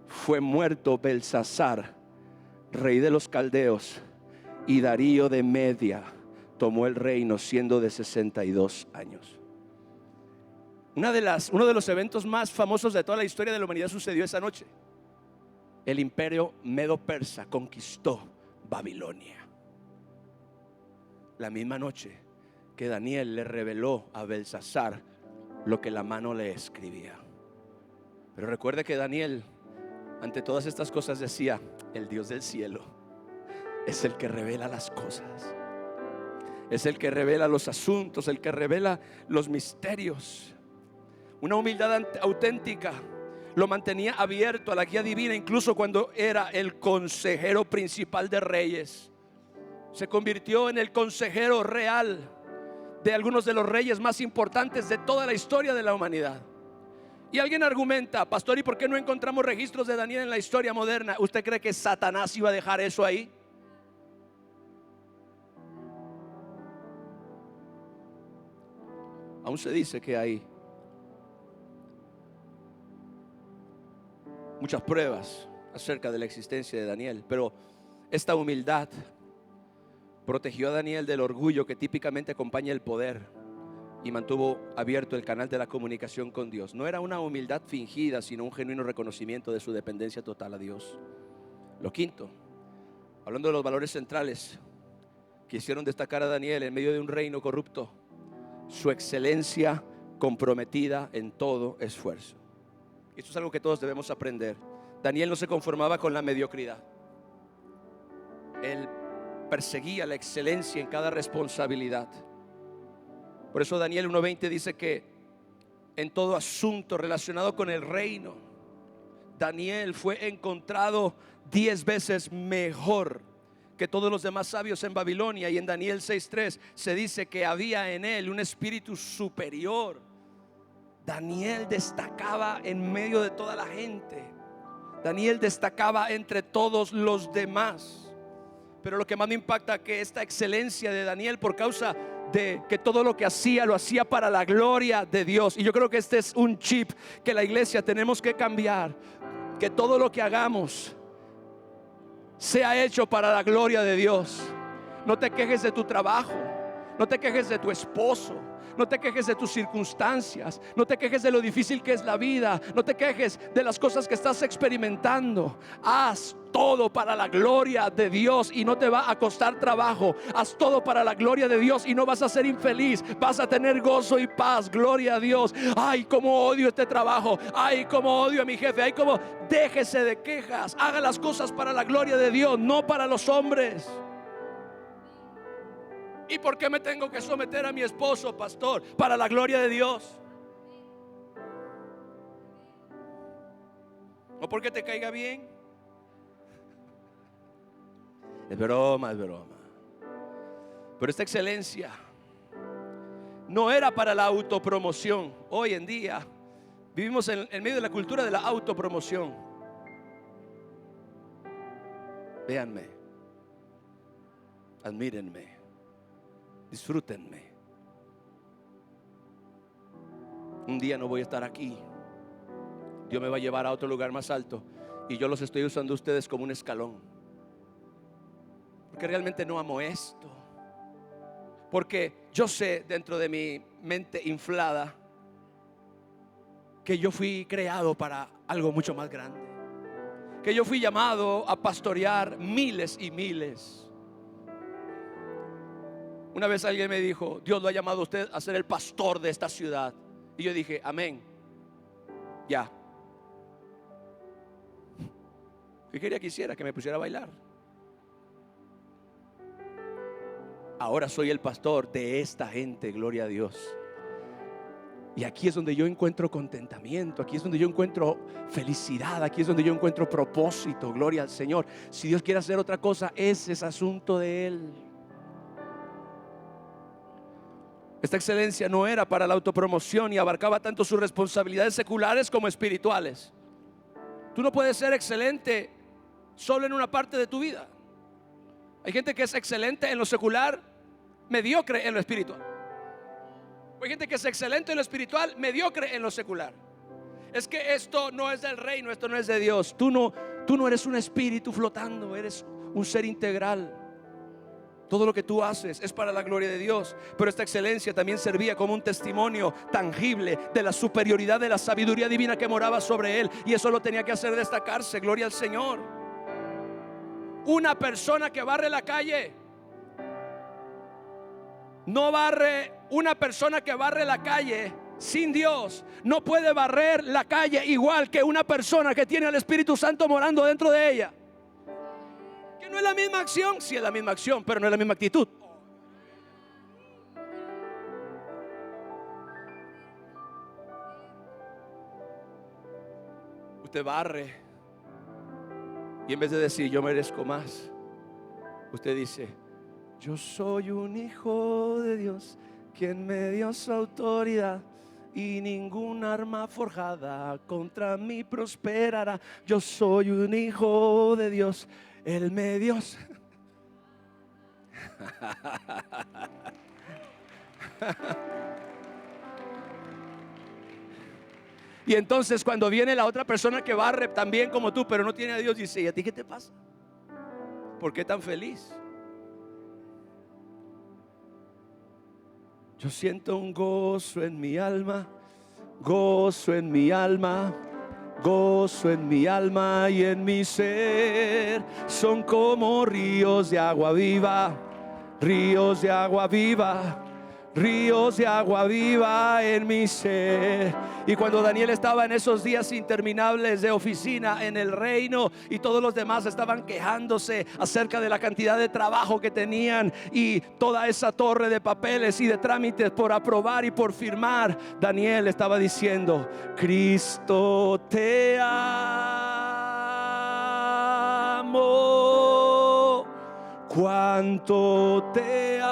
[SPEAKER 1] fue muerto Belsasar, rey de los caldeos, y Darío de Media tomó el reino siendo de 62 años. Uno de los eventos más famosos de toda la historia de la humanidad sucedió esa noche. El imperio medo-persa conquistó Babilonia. La misma noche que Daniel le reveló a Belsasar lo que la mano le escribía. Pero recuerde que Daniel, ante todas estas cosas, decía: el Dios del cielo es el que revela las cosas. Es el que revela los asuntos, el que revela los misterios. Una humildad auténtica lo mantenía abierto a la guía divina, incluso cuando era el consejero principal de reyes. Se convirtió en el consejero real de algunos de los reyes más importantes de toda la historia de la humanidad. Y alguien argumenta: pastor, ¿y por qué no encontramos registros de Daniel en la historia moderna? ¿Usted cree que Satanás iba a dejar eso ahí? Aún se dice que hay muchas pruebas acerca de la existencia de Daniel, pero esta humildad protegió a Daniel del orgullo que típicamente acompaña el poder y mantuvo abierto el canal de la comunicación con Dios. No era una humildad fingida, sino un genuino reconocimiento de su dependencia total a Dios. Lo quinto, hablando de los valores centrales que hicieron destacar a Daniel en medio de un reino corrupto: su excelencia comprometida en todo esfuerzo. Esto es algo que todos debemos aprender. Daniel no se conformaba con la mediocridad. Él perseguía la excelencia en cada responsabilidad. Por eso Daniel 1:20 dice que en todo asunto relacionado con el reino, Daniel fue encontrado 10 veces mejor que todos los demás sabios en Babilonia. Y en Daniel 6:3 se dice que había en él un espíritu superior. Daniel destacaba en medio de toda la gente. Daniel destacaba entre todos los demás. Pero lo que más me impacta, que esta excelencia de Daniel, por causa de que todo lo que hacía, lo hacía para la gloria de Dios. Y yo creo que este es un chip que la iglesia tenemos que cambiar. Que todo lo que hagamos sea hecho para la gloria de Dios. No te quejes de tu trabajo, no te quejes de tu esposo, no te quejes de tus circunstancias, no te quejes de lo difícil que es la vida, no te quejes de las cosas que estás experimentando. Haz todo para la gloria de Dios y no te va a costar trabajo. Haz todo para la gloria de Dios y no vas a ser infeliz, vas a tener gozo y paz. Gloria a Dios. Ay, cómo odio este trabajo. Ay, cómo odio a mi jefe. Ay, cómo. Déjese de quejas. Haga las cosas para la gloria de Dios, no para los hombres. ¿Y por qué me tengo que someter a mi esposo, pastor? Para la gloria de Dios. ¿O porque te caiga bien? Es broma, es broma. Pero esta excelencia no era para la autopromoción. Hoy en día vivimos en medio de la cultura de la autopromoción. Véanme, admírenme, disfrútenme. Un día no voy a estar aquí. Dios me va a llevar a otro lugar más alto y yo los estoy usando a ustedes como un escalón. Porque realmente no amo esto. Porque yo sé dentro de mi mente inflada que yo fui creado para algo mucho más grande. Que yo fui llamado a pastorear miles y miles. Una vez alguien me dijo: Dios lo ha llamado a usted a ser el pastor de esta ciudad. Y yo dije: amén. Ya. ¿Qué quería que hiciera? Que me pusiera a bailar. Ahora soy el pastor de esta gente, gloria a Dios. Y aquí es donde yo encuentro contentamiento, aquí es donde yo encuentro felicidad, aquí es donde yo encuentro propósito, gloria al Señor. Si Dios quiere hacer otra cosa, ese es asunto de Él. Esta excelencia no era para la autopromoción y abarcaba tanto sus responsabilidades seculares como espirituales. Tú no puedes ser excelente solo en una parte de tu vida. Hay gente que es excelente en lo secular, mediocre en lo espiritual. Hay gente que es excelente en lo espiritual, mediocre en lo secular. Es que esto no es del reino, esto no es de Dios. Tú no eres un espíritu flotando, eres un ser integral. Todo lo que tú haces es para la gloria de Dios. Pero esta excelencia también servía como un testimonio tangible de la superioridad de la sabiduría divina que moraba sobre él. Y eso lo tenía que hacer destacarse, gloria al Señor. Una persona que barre la calle no barre. Una persona que barre la calle sin Dios no puede barrer la calle igual que una persona que tiene al Espíritu Santo morando dentro de ella. Que no es la misma acción. Sí es la misma acción, pero no es la misma actitud. Usted barre y en vez de decir yo merezco más, usted dice: yo soy un hijo de Dios, quien me dio su autoridad, y ningún arma forjada contra mí prosperará. Yo soy un hijo de Dios, Él me dio. Y entonces cuando viene la otra persona que barre también como tú, pero no tiene a Dios, dice: ¿y a ti qué te pasa? ¿Por qué tan feliz? Yo siento un gozo en mi alma, gozo en mi alma, gozo en mi alma y en mi ser. Son como ríos de agua viva, ríos de agua viva, ríos de agua viva en mi ser. Y cuando Daniel estaba en esos días interminables de oficina en el reino y todos los demás estaban quejándose acerca de la cantidad de trabajo que tenían y toda esa torre de papeles y de trámites por aprobar y por firmar, Daniel estaba diciendo: Cristo te amo. cuánto te amo,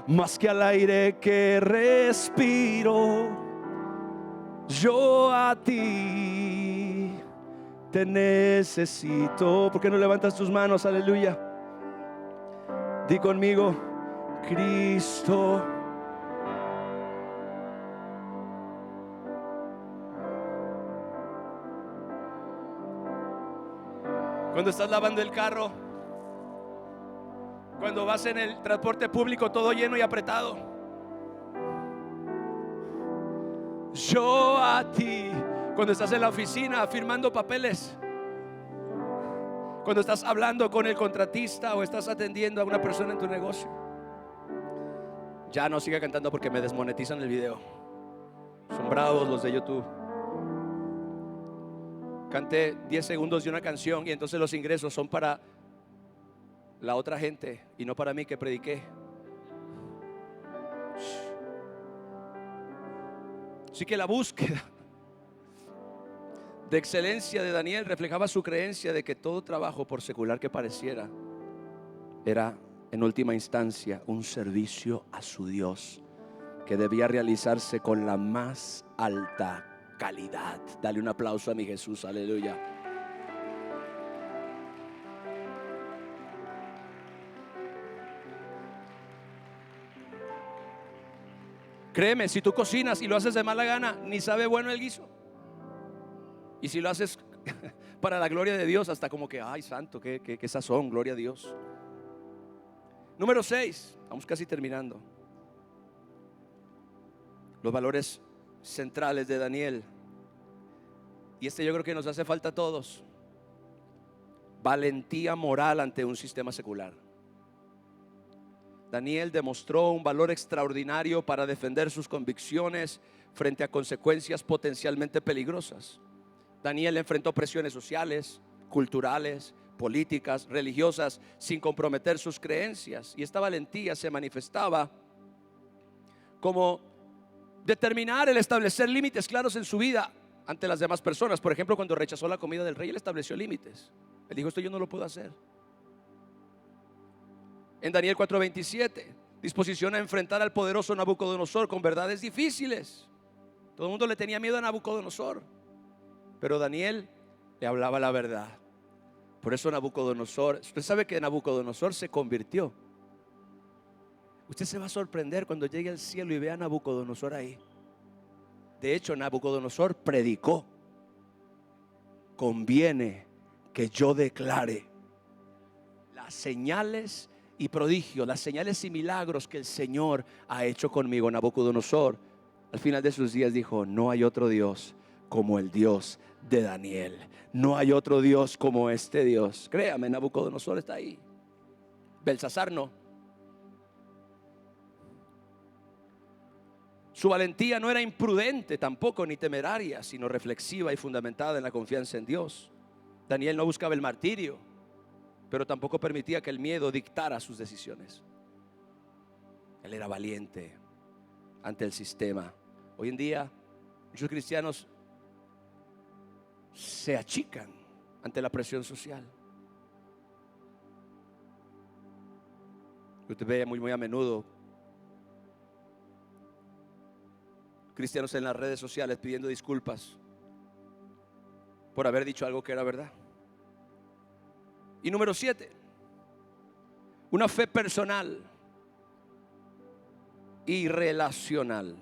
[SPEAKER 1] más que al aire que respiro. Yo a ti te necesito. ¿Por qué no levantas tus manos? Aleluya. Di conmigo, Cristo. Cuando estás lavando el carro, cuando vas en el transporte público todo lleno y apretado, yo a ti. Cuando estás en la oficina firmando papeles, cuando estás hablando con el contratista o estás atendiendo a una persona en tu negocio. Ya no siga cantando porque me desmonetizan el video. Son bravos los de YouTube. Canté 10 segundos de una canción y entonces los ingresos son para la otra gente y no para mí que prediqué. Así que la búsqueda de excelencia de Daniel reflejaba su creencia de que todo trabajo, por secular que pareciera, era en última instancia un servicio a su Dios que debía realizarse con la más alta calidad. Dale un aplauso a mi Jesús, aleluya. Créeme, si tú cocinas y lo haces de mala gana, ni sabe bueno el guiso. Y si lo haces para la gloria de Dios, hasta como que, ay santo, qué sazón, gloria a Dios. Número 6, vamos casi terminando. Los valores centrales de Daniel. Y yo creo que nos hace falta a todos. Valentía moral ante un sistema secular. Daniel demostró un valor extraordinario para defender sus convicciones frente a consecuencias potencialmente peligrosas. Daniel enfrentó presiones sociales, culturales, políticas, religiosas, sin comprometer sus creencias. Y esta valentía se manifestaba como determinar el establecer límites claros en su vida ante las demás personas. Por ejemplo, cuando rechazó la comida del rey, él estableció límites. Él dijo, esto yo no lo puedo hacer. En Daniel 4:27, disposición a enfrentar al poderoso Nabucodonosor con verdades difíciles. Todo el mundo le tenía miedo a Nabucodonosor, pero Daniel le hablaba la verdad. Por eso Nabucodonosor, usted sabe que Nabucodonosor se convirtió. Usted se va a sorprender cuando llegue al cielo y vea a Nabucodonosor ahí. De hecho, Nabucodonosor predicó: conviene que yo declare las señales y prodigios, las señales y milagros que el Señor ha hecho conmigo. Nabucodonosor al final de sus días dijo: no hay otro Dios como el Dios de Daniel. No hay otro Dios como este Dios. Créame, Nabucodonosor está ahí. Belsasar no. Su valentía no era imprudente tampoco, ni temeraria, sino reflexiva y fundamentada en la confianza en Dios. Daniel no buscaba el martirio, pero tampoco permitía que el miedo dictara sus decisiones. Él era valiente ante el sistema. Hoy en día muchos cristianos se achican ante la presión social. Usted ve muy a menudo cristianos en las redes sociales pidiendo disculpas por haber dicho algo que era verdad. Y número 7, una fe personal y relacional.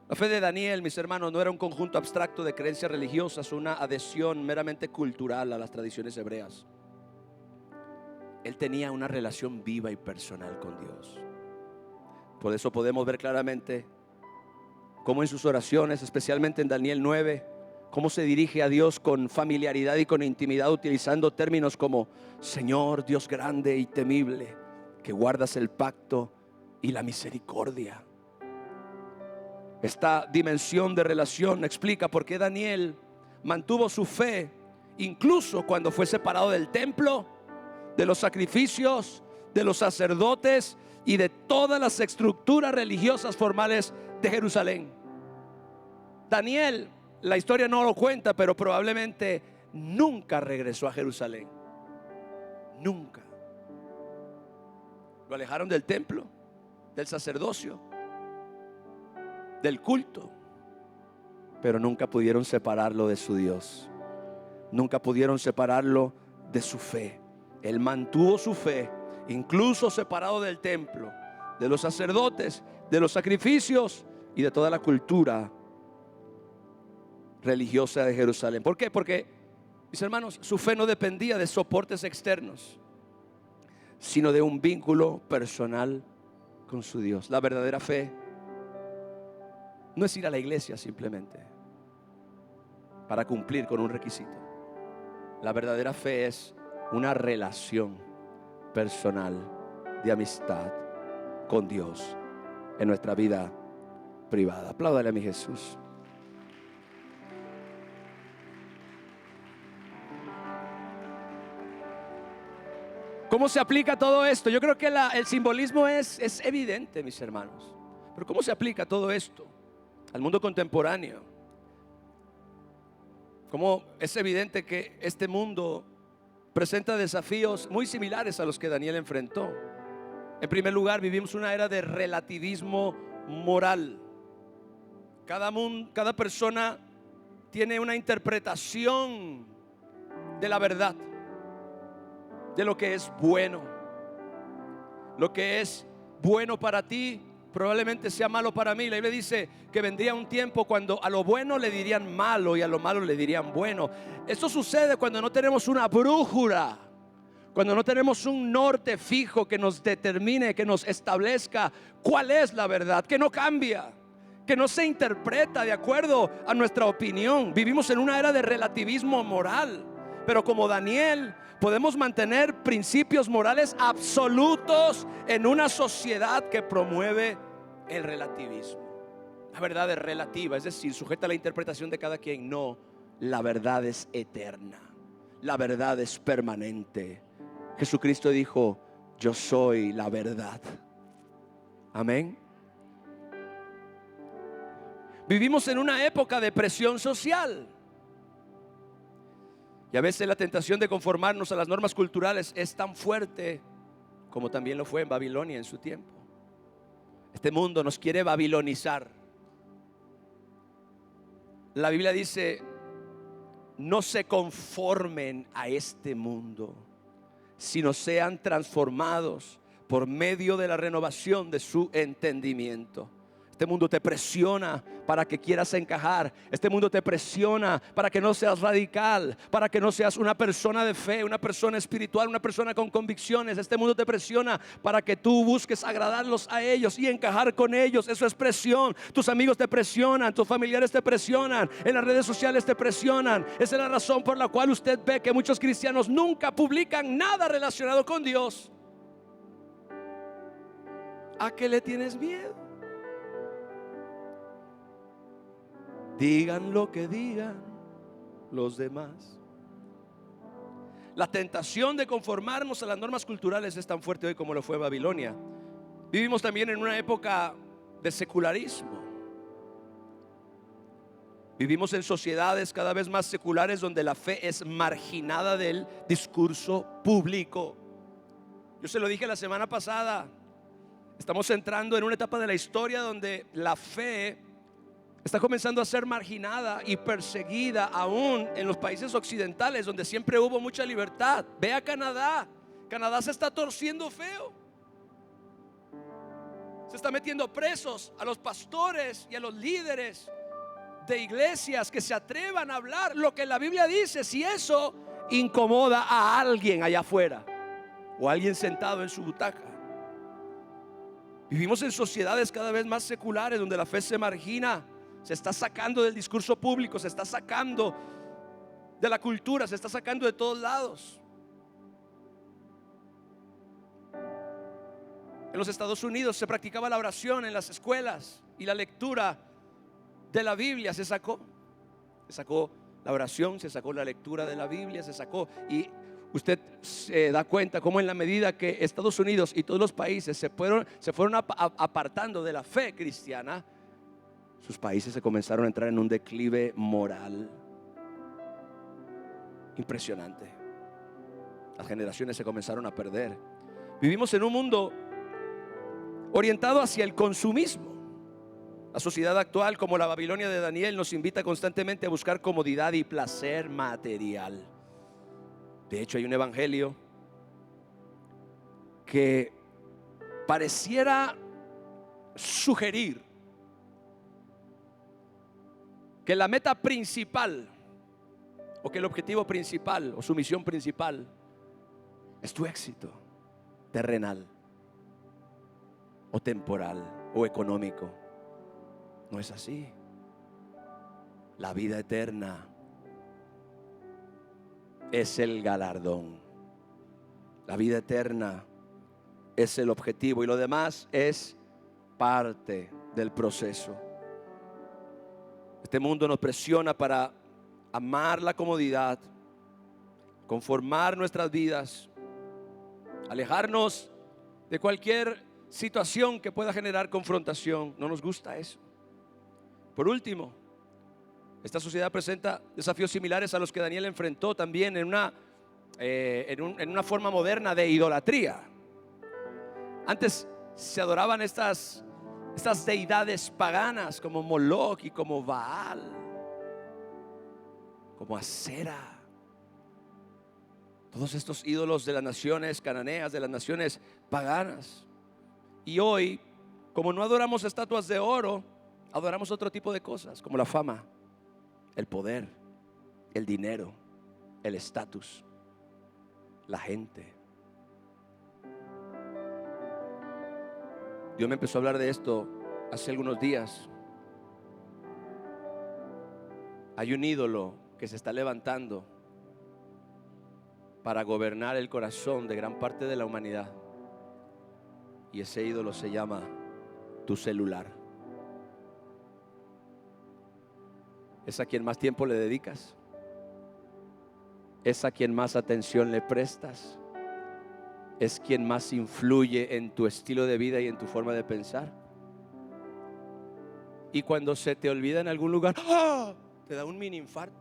[SPEAKER 1] La fe de Daniel, mis hermanos, no era un conjunto abstracto de creencias religiosas o una adhesión meramente cultural a las tradiciones hebreas. Él tenía una relación viva y personal con Dios. Por eso podemos ver claramente cómo en sus oraciones, especialmente en Daniel 9, cómo se dirige a Dios con familiaridad y con intimidad, utilizando términos como Señor, Dios grande y temible, que guardas el pacto y la misericordia. Esta dimensión de relación explica por qué Daniel mantuvo su fe incluso cuando fue separado del templo, de los sacrificios, de los sacerdotes y de todas las estructuras religiosas formales de Jerusalén. Daniel, la historia no lo cuenta, pero probablemente nunca regresó a Jerusalén. Nunca. Lo alejaron del templo, del sacerdocio, del culto, pero nunca pudieron separarlo de su Dios. Nunca pudieron separarlo de su fe. Él mantuvo su fe, incluso separado del templo, de los sacerdotes, de los sacrificios y de toda la cultura religiosa de Jerusalén. ¿Por qué? Porque, mis hermanos, su fe no dependía de soportes externos, sino de un vínculo personal con su Dios. La verdadera fe no es ir a la iglesia simplemente para cumplir con un requisito. La verdadera fe es una relación personal de amistad con Dios en nuestra vida privada. Apláudale a mi Jesús. ¿Cómo se aplica todo esto? Yo creo que el simbolismo es evidente, mis hermanos. Pero ¿cómo se aplica todo esto al mundo contemporáneo? ¿Cómo es evidente que este mundo presenta desafíos muy similares a los que Daniel enfrentó? En primer lugar, vivimos una era de relativismo moral. Cada persona tiene una interpretación de la verdad, de lo que es bueno. Lo que es bueno para ti probablemente sea malo para mí. La Biblia dice que vendría un tiempo cuando a lo bueno le dirían malo y a lo malo le dirían bueno. Esto sucede cuando no tenemos una brújula, cuando no tenemos un norte fijo que nos determine, que nos establezca cuál es la verdad, que no cambia, que no se interpreta de acuerdo a nuestra opinión. Vivimos en una era de relativismo moral, pero como Daniel podemos mantener principios morales absolutos en una sociedad que promueve el relativismo. La verdad es relativa, es decir, sujeta a la interpretación de cada quien. No, la verdad es eterna, la verdad es permanente. Jesucristo dijo: yo soy la verdad. Amén. Vivimos en una época de presión social. Y a veces la tentación de conformarnos a las normas culturales es tan fuerte como también lo fue en Babilonia en su tiempo. Este mundo nos quiere babilonizar. La Biblia dice: no se conformen a este mundo, sino sean transformados por medio de la renovación de su entendimiento. Este mundo te presiona para que quieras encajar. Este mundo te presiona para que no seas radical, para que no seas una persona de fe, una persona espiritual, una persona con convicciones. Este mundo te presiona para que tú busques agradarlos a ellos y encajar con ellos. Eso es presión. Tus amigos te presionan, tus familiares te presionan, en las redes sociales te presionan. Esa es la razón por la cual usted ve que muchos cristianos nunca publican nada relacionado con Dios. ¿A qué le tienes miedo? Digan lo que digan los demás. La tentación de conformarnos a las normas culturales es tan fuerte hoy como lo fue Babilonia. Vivimos también en una época de secularismo. Vivimos en sociedades cada vez más seculares donde la fe es marginada del discurso público. Yo se lo dije la semana pasada. Estamos entrando en una etapa de la historia donde la fe está comenzando a ser marginada y perseguida aún en los países occidentales, donde siempre hubo mucha libertad. Ve a Canadá. Canadá se está torciendo feo. Se está metiendo presos a los pastores y a los líderes de iglesias que se atrevan a hablar lo que la Biblia dice. Si eso incomoda a alguien allá afuera o a alguien sentado en su butaca. Vivimos en sociedades cada vez más seculares donde la fe se margina. Se está sacando del discurso público, se está sacando de la cultura, se está sacando de todos lados. En los Estados Unidos se practicaba la oración en las escuelas y la lectura de la Biblia se sacó. Se sacó la oración, se sacó la lectura de la Biblia, se sacó. Y usted se da cuenta cómo en la medida que Estados Unidos y todos los países se fueron apartando de la fe cristiana, sus países se comenzaron a entrar en un declive moral. Impresionante. Las generaciones se comenzaron a perder. Vivimos en un mundo orientado hacia el consumismo. La sociedad actual, como la Babilonia de Daniel, nos invita constantemente a buscar comodidad y placer material. De hecho, hay un evangelio que pareciera sugerir que la meta principal, o que el objetivo principal, o su misión principal, es tu éxito terrenal, o temporal, o económico. No es así. La vida eterna es el galardón. La vida eterna es el objetivo, y lo demás es parte del proceso. Este mundo nos presiona para amar la comodidad, conformar nuestras vidas, alejarnos de cualquier situación que pueda generar confrontación. No nos gusta eso. Por último, esta sociedad presenta desafíos similares a los que Daniel enfrentó también en una forma moderna de idolatría. Antes se adoraban estas deidades paganas como Moloch y como Baal, como Acera. Todos estos ídolos de las naciones cananeas, de las naciones paganas. Y hoy, como no adoramos estatuas de oro, adoramos otro tipo de cosas, como la fama, el poder, el dinero, el estatus, la gente. Dios me empezó a hablar de esto hace algunos días. Hay un ídolo que se está levantando para gobernar el corazón de gran parte de la humanidad. Y ese ídolo se llama tu celular. Es a quien más tiempo le dedicas. Es a quien más atención le prestas. Es quien más influye en tu estilo de vida y en tu forma de pensar. Y cuando se te olvida en algún lugar, ¡ah!, te da un mini infarto.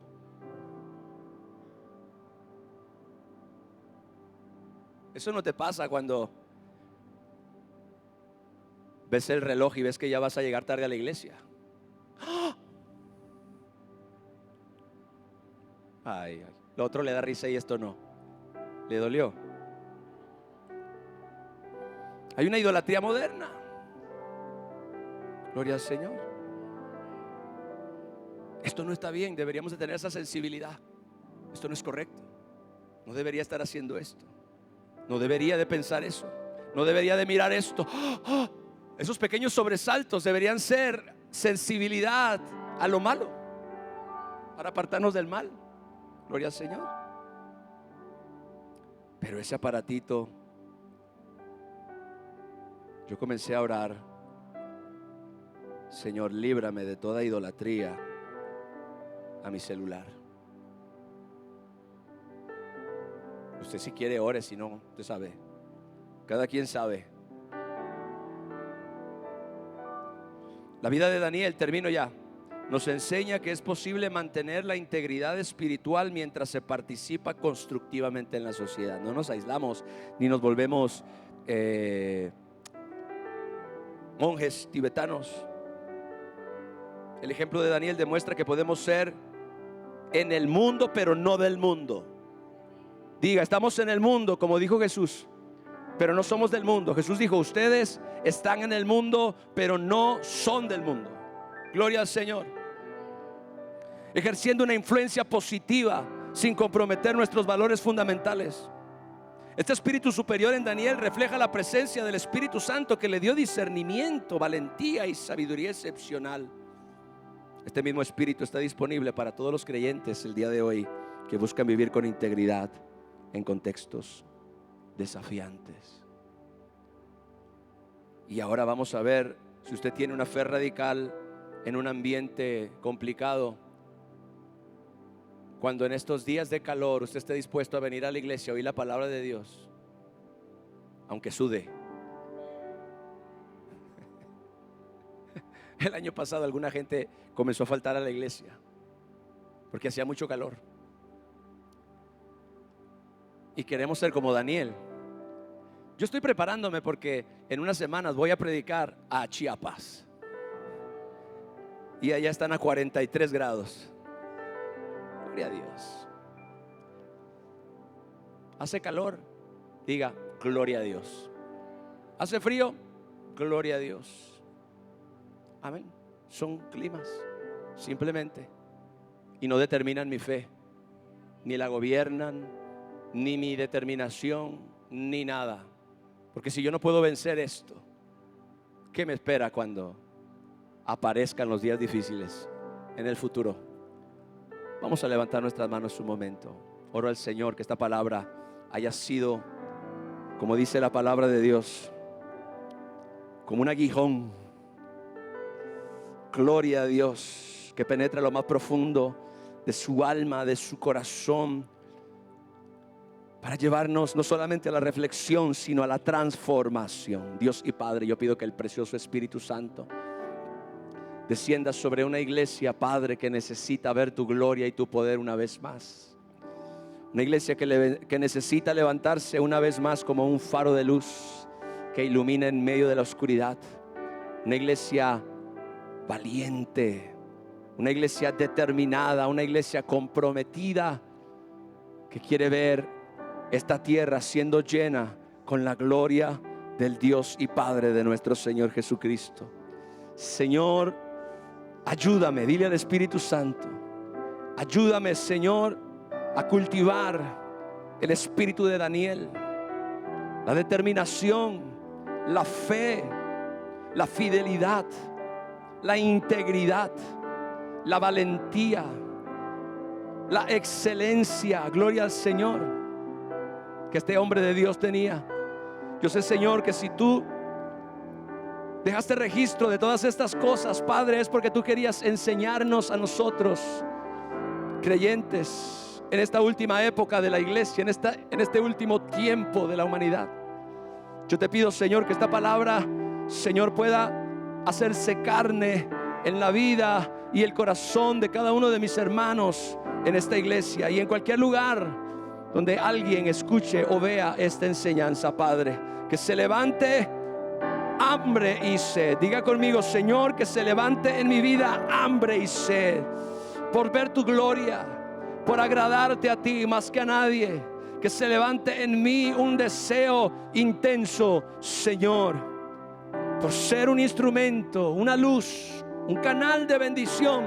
[SPEAKER 1] Eso no te pasa cuando ves el reloj y ves que ya vas a llegar tarde a la iglesia. ¡Ah! Ay, lo otro le da risa y esto no. ¿Le dolió? Hay una idolatría moderna. Gloria al Señor. Esto no está bien. Deberíamos de tener esa sensibilidad. Esto no es correcto. No debería estar haciendo esto. No debería de pensar eso. No debería de mirar esto. Esos pequeños sobresaltos deberían ser sensibilidad a lo malo, para apartarnos del mal. Gloria al Señor. Pero ese aparatito, yo comencé a orar: Señor, líbrame de toda idolatría a mi celular. Usted si quiere ore, si no, usted sabe. Cada quien sabe. La vida de Daniel, termino ya, nos enseña que es posible mantener la integridad espiritual mientras se participa constructivamente en la sociedad. No nos aislamos ni nos volvemos monjes tibetanos. El ejemplo de Daniel demuestra que podemos ser en el mundo, pero no del mundo. Diga, estamos en el mundo, como dijo Jesús, pero no somos del mundo. Jesús dijo, ustedes están en el mundo, pero no son del mundo. Gloria al Señor. Ejerciendo una influencia positiva sin comprometer nuestros valores fundamentales. Este espíritu superior en Daniel refleja la presencia del Espíritu Santo, que le dio discernimiento, valentía y sabiduría excepcional. Este mismo espíritu está disponible para todos los creyentes el día de hoy que buscan vivir con integridad en contextos desafiantes. Y ahora vamos a ver si usted tiene una fe radical en un ambiente complicado. Cuando en estos días de calor usted esté dispuesto a venir a la iglesia a oír la palabra de Dios, aunque sude. El año pasado alguna gente comenzó a faltar a la iglesia porque hacía mucho calor. y queremos ser como Daniel. Yo estoy preparándome porque en unas semanas voy a predicar a Chiapas y allá están a 43 grados. Gloria a Dios. Hace calor, diga gloria a Dios. Hace frío, gloria a Dios. Amén. Son climas simplemente, y no determinan mi fe, ni la gobiernan, ni mi determinación, ni nada. Porque si yo no puedo vencer esto, ¿qué me espera cuando aparezcan los días difíciles en el futuro? Vamos a levantar nuestras manos un momento. Oro al Señor que esta palabra haya sido, como dice la palabra de Dios, como un aguijón. Gloria a Dios, que penetra lo más profundo de su alma, de su corazón, para llevarnos no solamente a la reflexión, sino a la transformación. Dios y Padre, yo pido que el precioso Espíritu Santo descienda sobre una iglesia, Padre, que necesita ver tu gloria y tu poder una vez más. Una iglesia que necesita levantarse una vez más como un faro de luz que ilumina en medio de la oscuridad. Una iglesia valiente, una iglesia determinada, una iglesia comprometida que quiere ver esta tierra siendo llena con la gloria del Dios y Padre de nuestro Señor Jesucristo. Señor, ayúdame, dile al Espíritu Santo, ayúdame, Señor, a cultivar el espíritu de Daniel, la determinación, la fe, la fidelidad, la integridad, la valentía, la excelencia. Gloria al Señor, que este hombre de Dios tenía. Yo sé, Señor, que si tú dejaste registro de todas estas cosas, Padre, es porque tú querías enseñarnos a nosotros, creyentes, en esta última época de la iglesia, en este último tiempo de la humanidad. Yo te pido, Señor, que esta palabra, Señor, pueda hacerse carne en la vida y el corazón de cada uno de mis hermanos en esta iglesia y en cualquier lugar donde alguien escuche o vea esta enseñanza, Padre. Que se levante hambre y sed. Diga conmigo, Señor, que se levante en mi vida hambre y sed por ver tu gloria, por agradarte a ti más que a nadie. Que se levante en mí un deseo intenso, Señor, por ser un instrumento, una luz, un canal de bendición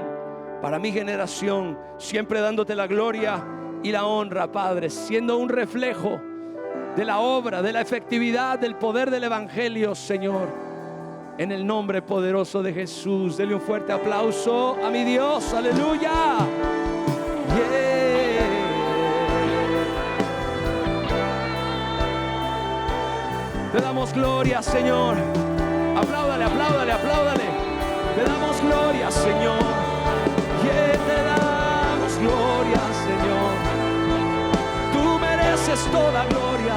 [SPEAKER 1] para mi generación, siempre dándote la gloria y la honra, Padre, siendo un reflejo de la obra, de la efectividad, del poder del Evangelio, Señor, en el nombre poderoso de Jesús. Dele un fuerte aplauso a mi Dios, aleluya. Yeah. Te damos gloria, Señor. Apláudale, apláudale, apláudale. Te damos gloria, Señor. Yeah, te damos gloria, Señor. Tú mereces toda gloria.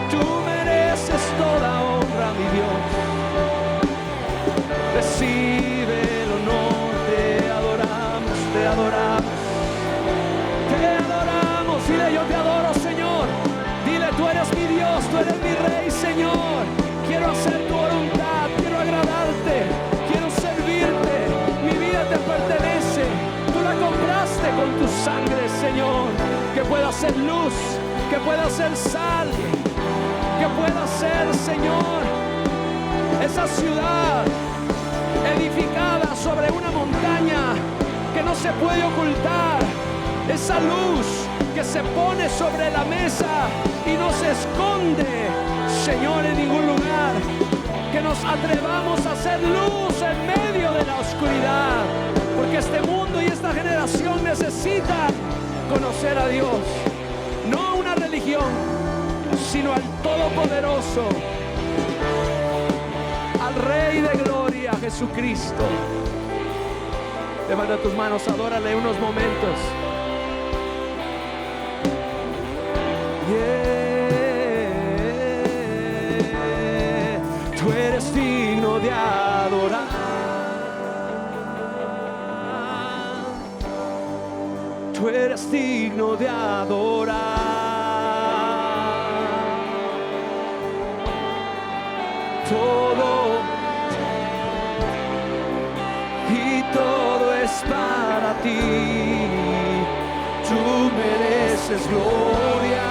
[SPEAKER 1] Tú mereces toda honra, mi Dios. Recibe el honor. Te adoramos, te adoramos. Te adoramos. Dile, yo te adoro, Señor. Dile, tú eres mi Dios, tú eres mi Rey, Señor. Quiero hacer tu voluntad, quiero agradarte, quiero servirte. Mi vida te pertenece. Tú la compraste con tu sangre, Señor. Que pueda ser luz, que pueda ser sal, que pueda ser, Señor, esa ciudad edificada sobre una montaña que no se puede ocultar. Esa luz que se pone sobre la mesa y no se esconde, Señor, en ningún lugar. Que nos atrevamos a hacer luz en medio de la oscuridad, porque este mundo y esta generación necesitan conocer a Dios, no a una religión, sino al Todopoderoso, al Rey de Gloria, Jesucristo. Levanta tus manos, adórale unos momentos. Tú eres digno de adorar. Tú eres digno de adorar. todo, y todo es para ti. Tú mereces gloria.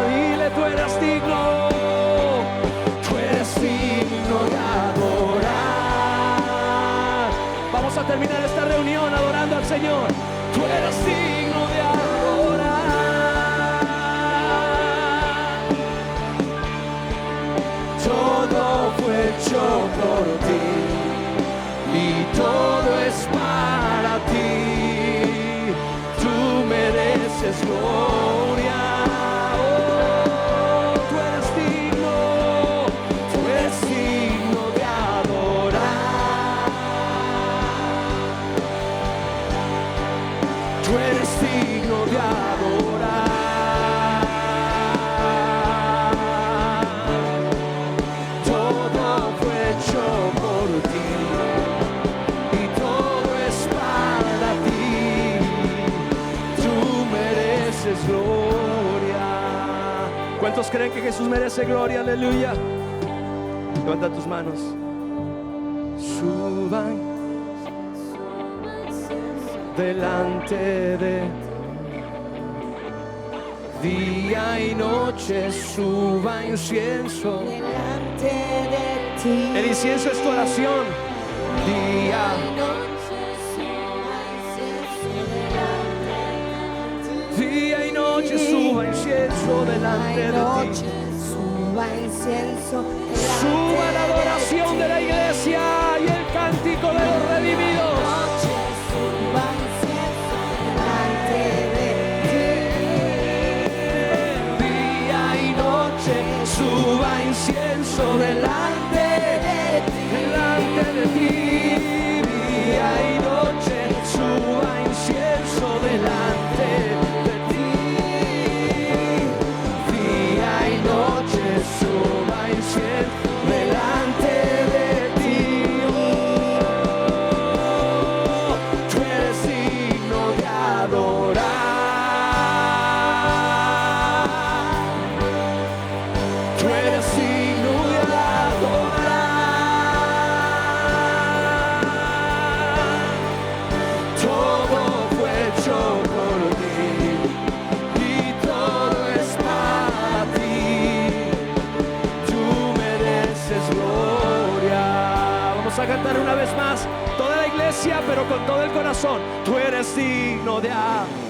[SPEAKER 1] Dile, tú eres digno, tú eres digno de adorar. Vamos a terminar esta reunión adorando al Señor. Tú eres digno de adorar. Todo fue hecho por ti y todo es para ti. Tú mereces gloria. Oh, tú eres digno de adorar. Tú eres digno de adorar. Todo fue hecho por ti y todo es para ti. Tú mereces gloria. ¿Cuántos creen que Jesús merece gloria? Aleluya. Levanta tus manos. Suban delante de día y noche, suba incienso
[SPEAKER 2] delante de ti.
[SPEAKER 1] El incienso es tu oración. Día y noche suba incienso delante de ti.
[SPEAKER 2] Suba incienso.
[SPEAKER 1] Suba la adoración de la iglesia y el cántico de los redimidos.
[SPEAKER 2] Suba incienso delante de ti.
[SPEAKER 1] Día y noche suba incienso delante de ti. Día y noche suba incienso delante de ti. Día y noche suba incienso delante de ti. Tú eres digno de adorar. Tú eres digno de adorar. Todo fue hecho por ti y todo es para ti. Tú mereces gloria. Vamos a cantar una vez más, toda la iglesia, pero con todo el corazón. Tú eres digno de adorar.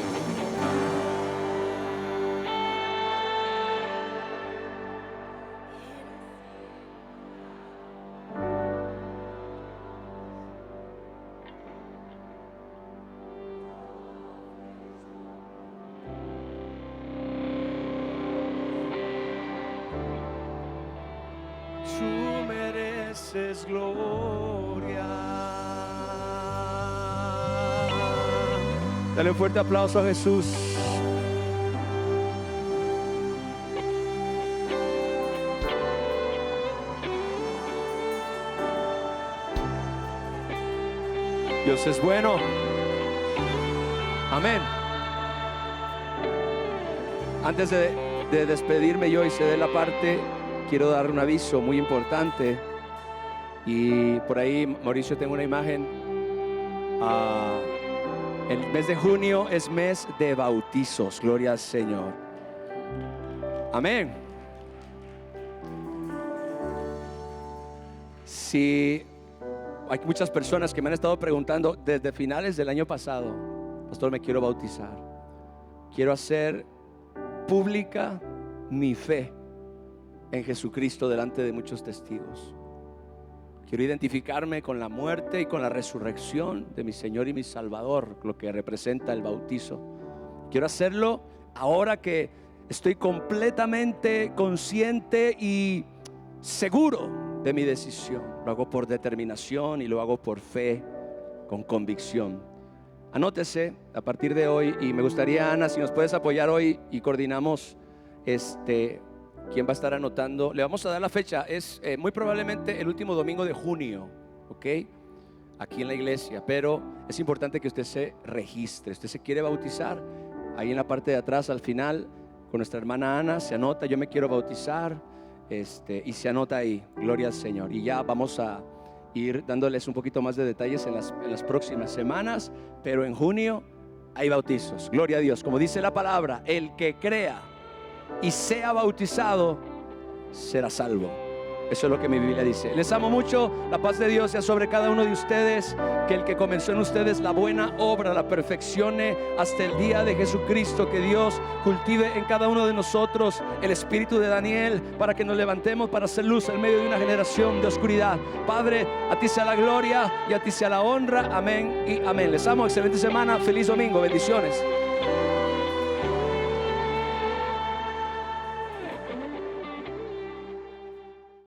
[SPEAKER 1] Tú mereces gloria. Dale un fuerte aplauso a Jesús. Dios es bueno. Amén. Antes de despedirme yo y ceder la parte, quiero dar un aviso muy importante. Y por ahí, Mauricio, tengo una imagen. El mes de junio es mes de bautizos. Gloria al Señor. Amén. Si hay muchas personas que me han estado preguntando desde finales del año pasado: pastor, me quiero bautizar. Quiero hacer pública mi fe en Jesucristo delante de muchos testigos. Quiero identificarme con la muerte y con la resurrección de mi Señor y mi Salvador, lo que representa el bautizo. Quiero hacerlo ahora que estoy completamente consciente y seguro de mi decisión. Lo hago por determinación y lo hago por fe, con convicción. Anótese a partir de hoy, y me gustaría, Ana, si nos puedes apoyar hoy y coordinamos quién va a estar anotando. Le vamos a dar la fecha, es muy probablemente el último domingo de junio, ¿ok? Aquí en la iglesia, pero es importante que usted se registre. Usted se quiere bautizar, ahí en la parte de atrás al final con nuestra hermana Ana se anota: yo me quiero bautizar. y se anota ahí. Gloria al Señor. Y ya vamos a ir dándoles un poquito más de detalles en las próximas semanas, pero en junio hay bautizos. Gloria a Dios. Como dice la palabra, el que crea y sea bautizado será salvo. Eso es lo que mi Biblia dice. Les amo mucho. La paz de Dios sea sobre cada uno de ustedes. Que el que comenzó en ustedes la buena obra la perfeccione hasta el día de Jesucristo. Que Dios cultive en cada uno de nosotros el espíritu de Daniel, para que nos levantemos para hacer luz en medio de una generación de oscuridad. Padre, a ti sea la gloria y a ti sea la honra. Amén y amén. Les amo. Excelente semana. Feliz domingo. Bendiciones.